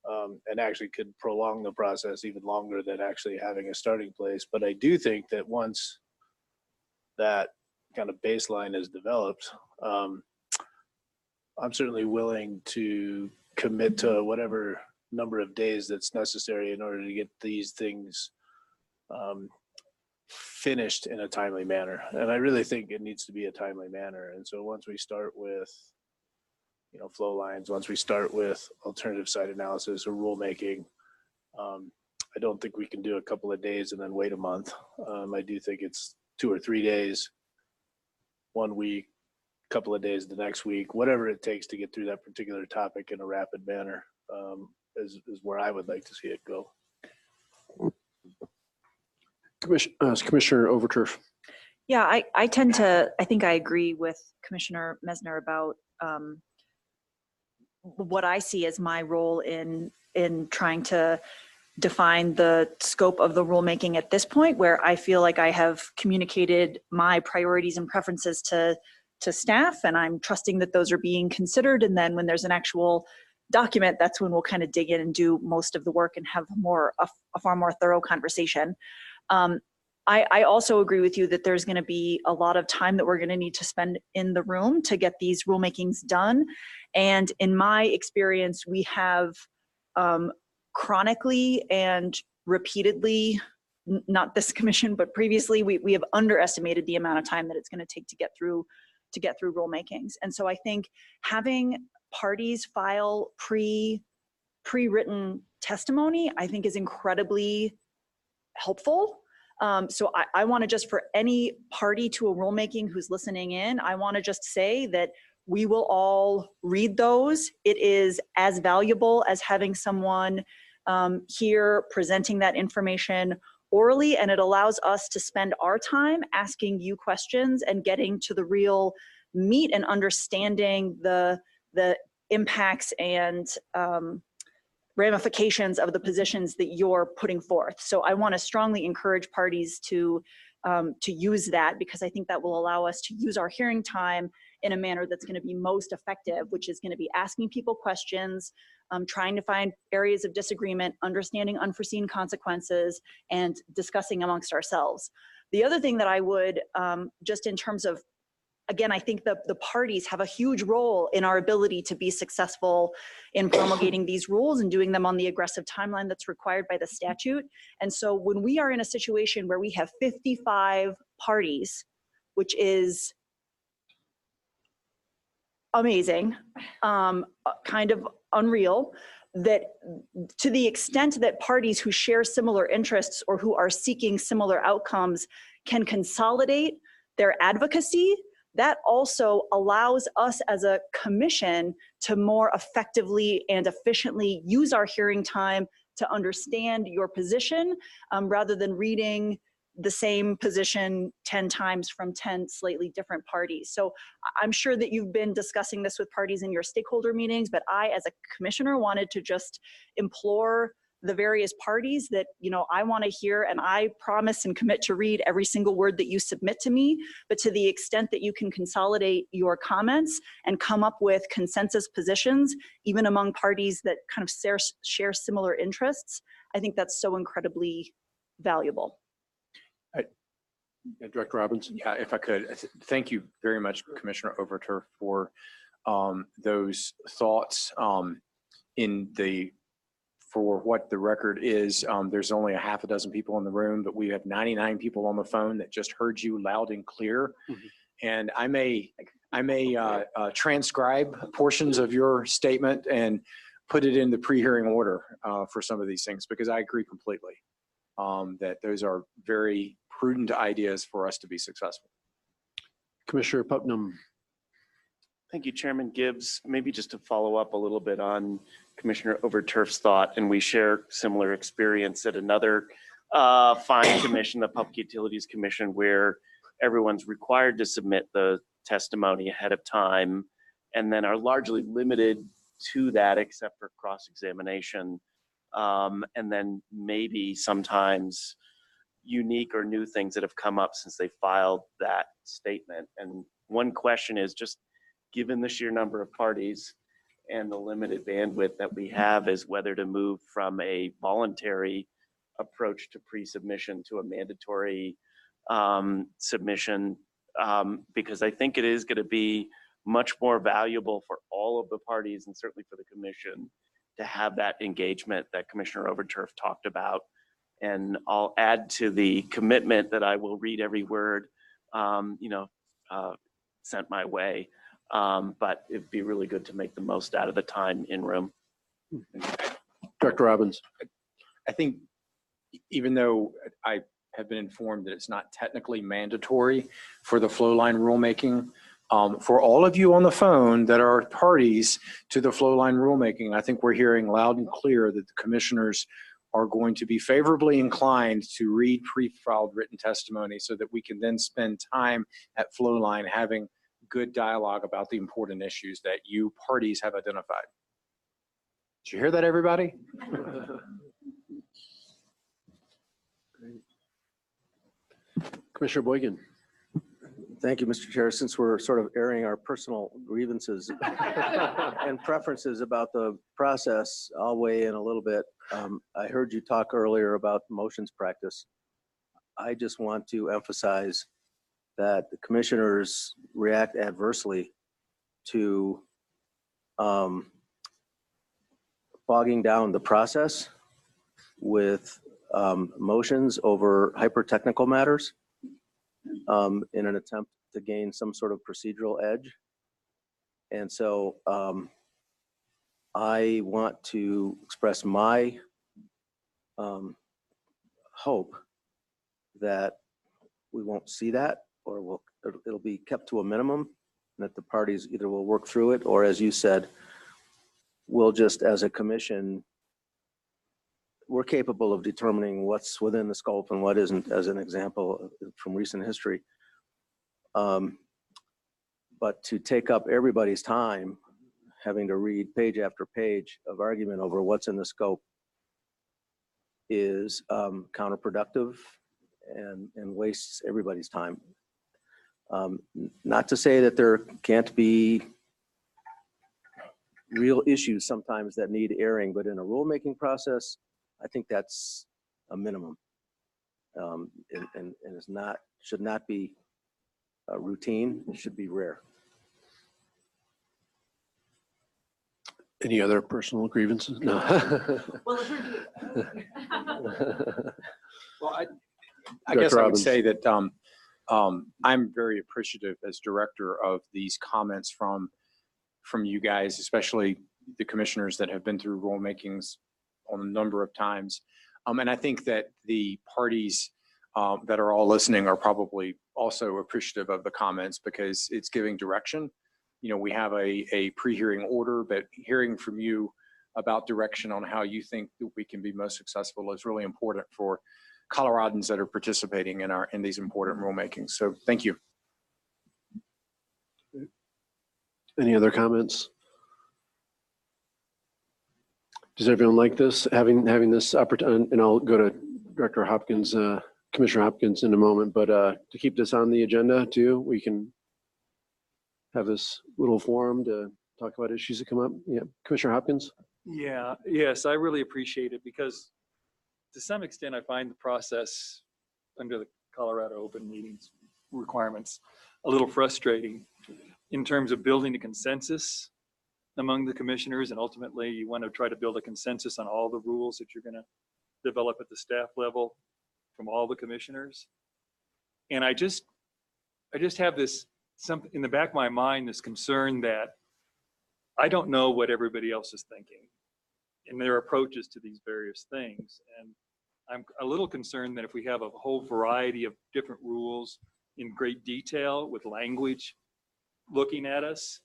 and actually could prolong the process even longer than actually having a starting place. But I do think that once that kind of baseline is developed, I'm certainly willing to commit to whatever number of days that's necessary in order to get these things finished in a timely manner. And I really think it needs to be a timely manner. And so once we start with, flow lines, once we start with alternative site analysis or rulemaking, I don't think we can do a couple of days and then wait a month. I do think it's 2 or 3 days, 1 week, couple of days the next week, whatever it takes to get through that particular topic in a rapid manner, is where I would like to see it go. Commissioner Overturf. Yeah, I think I agree with Commissioner Mesner about what I see as my role in trying to define the scope of the rulemaking at this point, where I feel like I have communicated my priorities and preferences to staff, and I'm trusting that those are being considered. And then when there's an actual document, that's when we'll kind of dig in and do most of the work and have a far more thorough conversation. I also agree with you that there's going to be a lot of time that we're going to need to spend in the room to get these rulemakings done. And in my experience, we have chronically and repeatedly, not this commission, but previously, we have underestimated the amount of time that it's going to take to get through rulemakings. And so I think having parties file pre-written testimony, I think, is incredibly helpful. So I want to just, for any party to a rulemaking who's listening in, I want to just say that we will all read those. It is as valuable as having someone here presenting that information orally, and it allows us to spend our time asking you questions and getting to the real meat and understanding the impacts and ramifications of the positions that you're putting forth. So I want to strongly encourage parties to use that, because I think that will allow us to use our hearing time in a manner that's going to be most effective, which is going to be asking people questions, trying to find areas of disagreement, understanding unforeseen consequences, and discussing amongst ourselves. The other thing that I would, just in terms of, again, I think the parties have a huge role in our ability to be successful in promulgating these rules and doing them on the aggressive timeline that's required by the statute. And so when we are in a situation where we have 55 parties, which is amazing, kind of unreal, that to the extent that parties who share similar interests or who are seeking similar outcomes can consolidate their advocacy, that also allows us as a commission to more effectively and efficiently use our hearing time to understand your position, rather than reading the same position 10 times from 10 slightly different parties. So I'm sure that you've been discussing this with parties in your stakeholder meetings, but I, as a commissioner, wanted to just implore the various parties that, I want to hear, and I promise and commit to read every single word that you submit to me, but to the extent that you can consolidate your comments and come up with consensus positions, even among parties that kind of share similar interests, I think that's so incredibly valuable. Director Robbins. Yeah, if I could, thank you very much, Commissioner Overturf, for those thoughts. For what the record is, there's only a half a dozen people in the room, but we have 99 people on the phone that just heard you loud and clear. Mm-hmm. And I may transcribe portions of your statement and put it in the pre-hearing order for some of these things, because I agree completely that those are very prudent ideas for us to be successful. Commissioner Putnam. Thank you, Chairman Gibbs. Maybe just to follow up a little bit on Commissioner Overturf's thought, and we share similar experience at another fine commission, the Public Utilities Commission, where everyone's required to submit the testimony ahead of time and then are largely limited to that except for cross-examination. And then maybe sometimes unique or new things that have come up since they filed that statement. And one question is just given the sheer number of parties and the limited bandwidth that we have is whether to move from a voluntary approach to pre-submission to a mandatory submission, because I think it is going to be much more valuable for all of the parties and certainly for the commission to have that engagement that Commissioner Overturf talked about. And I'll add to the commitment that I will read every word, sent my way. But it'd be really good to make the most out of the time in room. Director Robbins. I think even though I have been informed that it's not technically mandatory for the flow line rulemaking, for all of you on the phone that are parties to the flow line rulemaking, I think we're hearing loud and clear that the commissioners are going to be favorably inclined to read pre-filed written testimony so that we can then spend time at flow line having good dialogue about the important issues that you parties have identified. Did you hear that, everybody? Commissioner Boygan. Thank you, Mr. Chair. Since we're sort of airing our personal grievances and preferences about the process, I'll weigh in a little bit. I heard you talk earlier about motions practice. I just want to emphasize that the commissioners react adversely to bogging down the process with motions over hyper-technical matters in an attempt to gain some sort of procedural edge. And so I want to express my hope that we won't see that, or it'll be kept to a minimum, and that the parties either will work through it, or as you said, we'll just as a commission, we're capable of determining what's within the scope and what isn't, as an example from recent history. But to take up everybody's time, having to read page after page of argument over what's in the scope is counterproductive and wastes everybody's time. Not to say that there can't be real issues sometimes that need airing, but in a rulemaking process, I think that's a minimum, and is not, should not be routine. It should be rare. Any other personal grievances? No. Well, I guess I would say that I'm very appreciative as director of these comments from you guys, especially the commissioners that have been through rulemakings on a number of times. And I think that the parties that are all listening are probably also appreciative of the comments because it's giving direction. You know, we have a pre-hearing order, but hearing from you about direction on how you think that we can be most successful is really important for Coloradans that are participating in these important rulemakings. So thank you. Any other comments? Does everyone like this, having this opportunity? And I'll go to Director Hopkins, Commissioner Hopkins in a moment, but to keep this on the agenda too, we can have this little forum to talk about issues that come up. Yeah, Commissioner Hopkins. Yeah, yes, I really appreciate it because to some extent I find the process under the Colorado open meetings requirements a little frustrating in terms of building a consensus among the commissioners, and ultimately you want to try to build a consensus on all the rules that you're going to develop at the staff level from all the commissioners. And I just have this something in the back of my mind, this concern that I don't know what everybody else is thinking in their approaches to these various things. And I'm a little concerned that if we have a whole variety of different rules in great detail with language looking at us,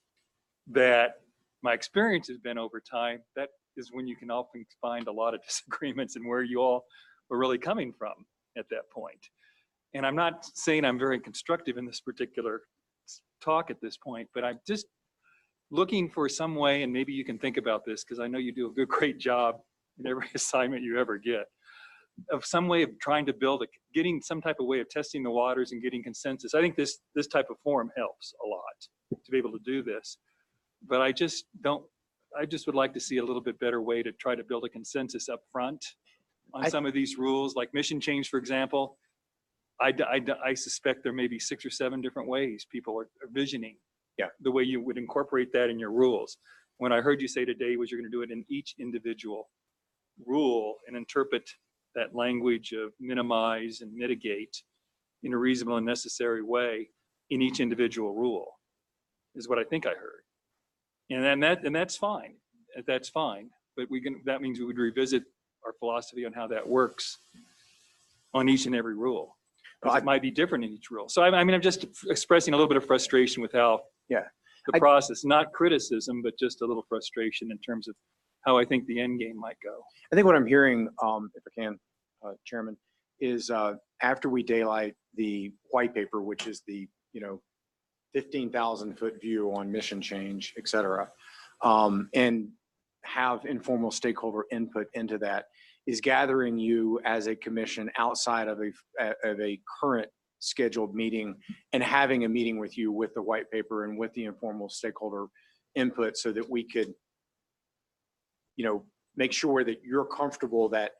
that my experience has been over time, that is when you can often find a lot of disagreements and where you all are really coming from at that point. And I'm not saying I'm very constructive in this particular talk at this point, but I'm just looking for some way, and maybe you can think about this because I know you do a great job in every assignment you ever get, of some way of trying to getting some type of way of testing the waters and getting consensus. I think this type of forum helps a lot to be able to do this, but I just would like to see a little bit better way to try to build a consensus up front on some of these rules, like mission change, for example. I suspect there may be 6 or 7 different ways people are visioning the way you would incorporate that in your rules. When I heard you say today was you're going to do it in each individual rule and interpret that language of minimize and mitigate in a reasonable and necessary way in each individual rule is what I think I heard. And that's fine. That's fine. But that means we would revisit our philosophy on how that works on each and every rule. Because it might be different in each rule. So I'm just expressing a little bit of frustration with how the process, not criticism, but just a little frustration in terms of how I think the end game might go. I think what I'm hearing, if I can, Chairman, is after we daylight the white paper, which is the 15,000 foot view on mission change, et cetera, and have informal stakeholder input into that, is gathering you as a commission outside of a current scheduled meeting and having a meeting with you with the white paper and with the informal stakeholder input so that we could, make sure that you're comfortable that,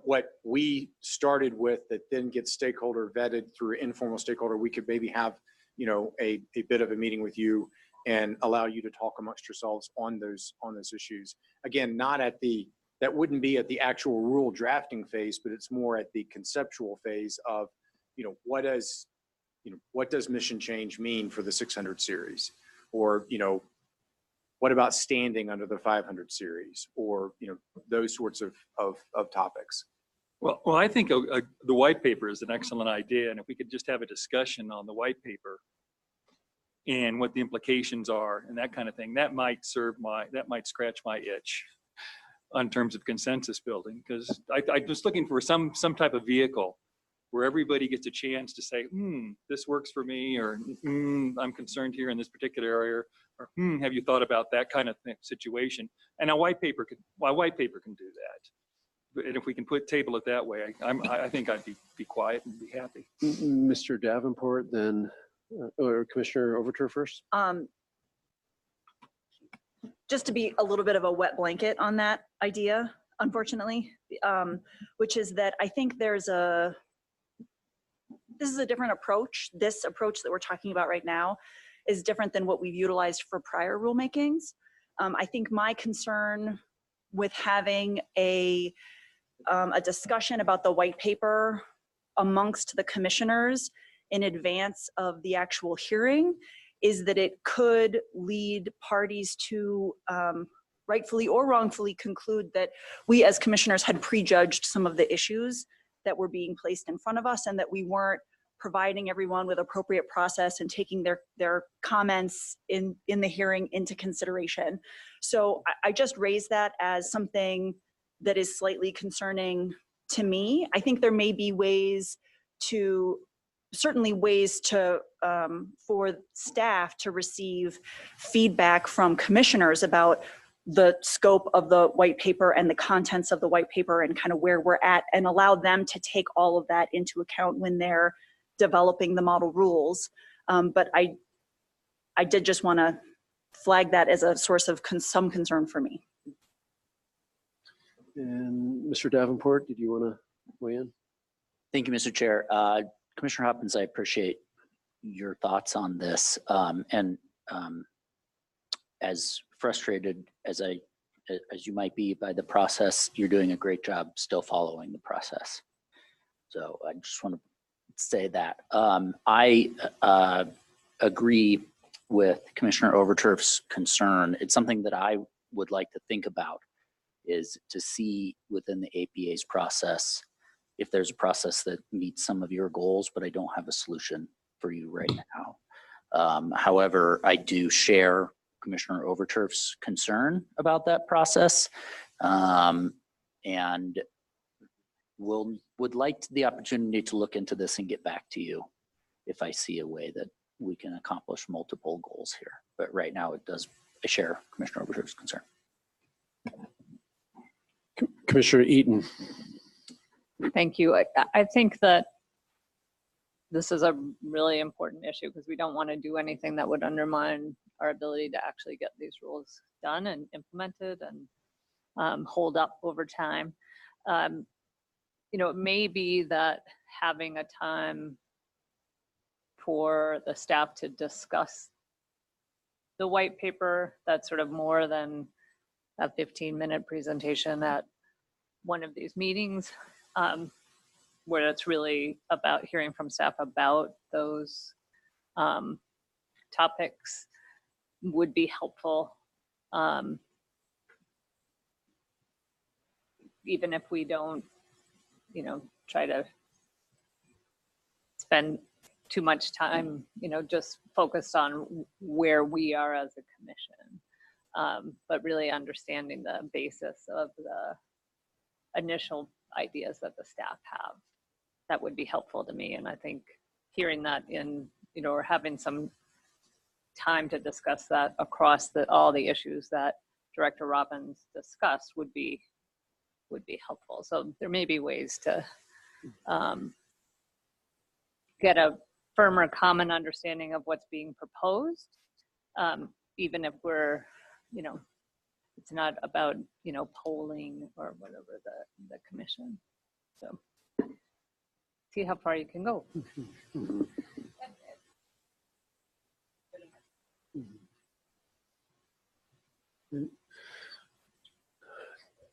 what we started with that then gets stakeholder vetted through informal stakeholder, we could maybe have, a bit of a meeting with you and allow you to talk amongst yourselves on those issues. Again, that wouldn't be at the actual rule drafting phase, but it's more at the conceptual phase of, what does mission change mean for the 600 series? Or, what about standing under the 500 series? Or, those sorts of topics. Well, I think the white paper is an excellent idea. And if we could just have a discussion on the white paper and what the implications are and that kind of thing, that might scratch my itch on terms of consensus building, because I'm just looking for some type of vehicle where everybody gets a chance to say, this works for me, or I'm concerned here in this particular area, or have you thought about that kind of situation? And a white paper can do that. And if we can table it that way, I think I'd be quiet and be happy. Mr. Davenport, then, or Commissioner Overture first. Just to be a little bit of a wet blanket on that idea, unfortunately, which is that I think this is a different approach. This approach that we're talking about right now is different than what we've utilized for prior rulemakings. I think my concern with having a discussion about the white paper amongst the commissioners in advance of the actual hearing is that it could lead parties to rightfully or wrongfully conclude that we as commissioners had prejudged some of the issues that were being placed in front of us and that we weren't providing everyone with appropriate process and taking their comments in the hearing into consideration. So I just raised that as something that is slightly concerning to me. I think there may be certainly ways for staff to receive feedback from commissioners about the scope of the white paper and the contents of the white paper and kind of where we're at, and allow them to take all of that into account when they're developing the model rules. But I did just want to flag that as a source of some concern for me. And Mr. Davenport, did you want to weigh in? Thank you, Mr. Chair. Commissioner Hopkins, I appreciate your thoughts on this. As frustrated as you might be by the process, you're doing a great job still following the process. So I just want to say that. I agree with Commissioner Overturf's concern. It's something that I would like to think about, is to see within the APA's process if there's a process that meets some of your goals, but I don't have a solution for you right now. However, I do share Commissioner Overturf's concern about that process. And would like the opportunity to look into this and get back to you if I see a way that we can accomplish multiple goals here. But right now it does, I share Commissioner Oberholz's concern. Commissioner Eaton. Thank you. I think that this is a really important issue because we don't want to do anything that would undermine our ability to actually get these rules done and implemented and hold up over time. You know, it may be that having a time for the staff to discuss the white paper that's sort of more than a 15-minute presentation at one of these meetings, where it's really about hearing from staff about those topics would be helpful. Even if we don't, you know, try to spend too much time, you know, just focused on where we are as a commission, but really understanding the basis of the initial ideas that the staff have. That would be helpful to me. And I think hearing that in, you know, or having some time to discuss that across all the issues that Director Robbins discussed would be helpful. So there may be ways to get a firmer common understanding of what's being proposed, even if we're, you know, it's not about, you know, polling or whatever the commission. So see how far you can go.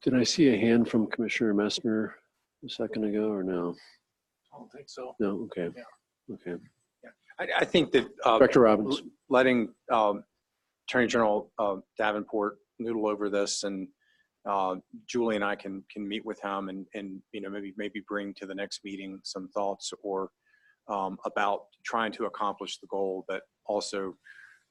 Did I see a hand from Commissioner Messner a second ago or no? I don't think so. No, okay. Yeah. Okay. I think that Director Robbins. letting Attorney General Davenport noodle over this, and Julie and I can meet with him and you know, maybe bring to the next meeting some thoughts or about trying to accomplish the goal, but also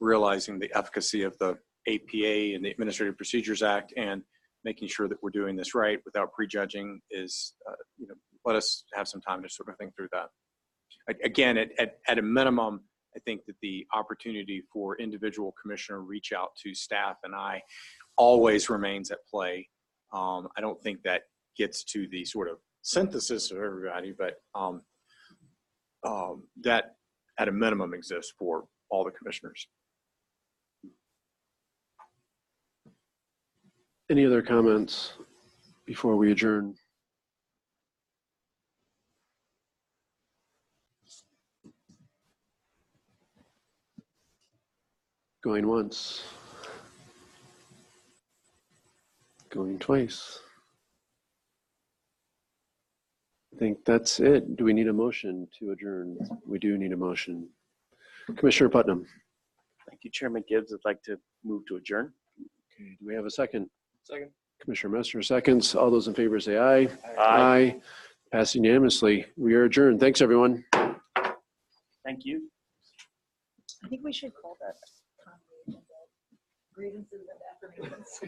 realizing the efficacy of the APA and the Administrative Procedures Act and making sure that we're doing this right without prejudging is, you know, let us have some time to sort of think through that. Again, at a minimum, I think that the opportunity for individual commissioner reach out to staff and I always remains at play. I don't think that gets to the sort of synthesis of everybody, but that at a minimum exists for all the commissioners. Any other comments before we adjourn? Going once. Going twice. I think that's it. Do we need a motion to adjourn? We do need a motion. Commissioner Putnam. Thank you, Chairman Gibbs. I'd like to move to adjourn. Okay, do we have a second? Second. Commissioner Messner seconds. All those in favor say aye. Aye. Passed unanimously. We are adjourned. Thanks, everyone. Thank you. I think we should call that grievances and affirmations.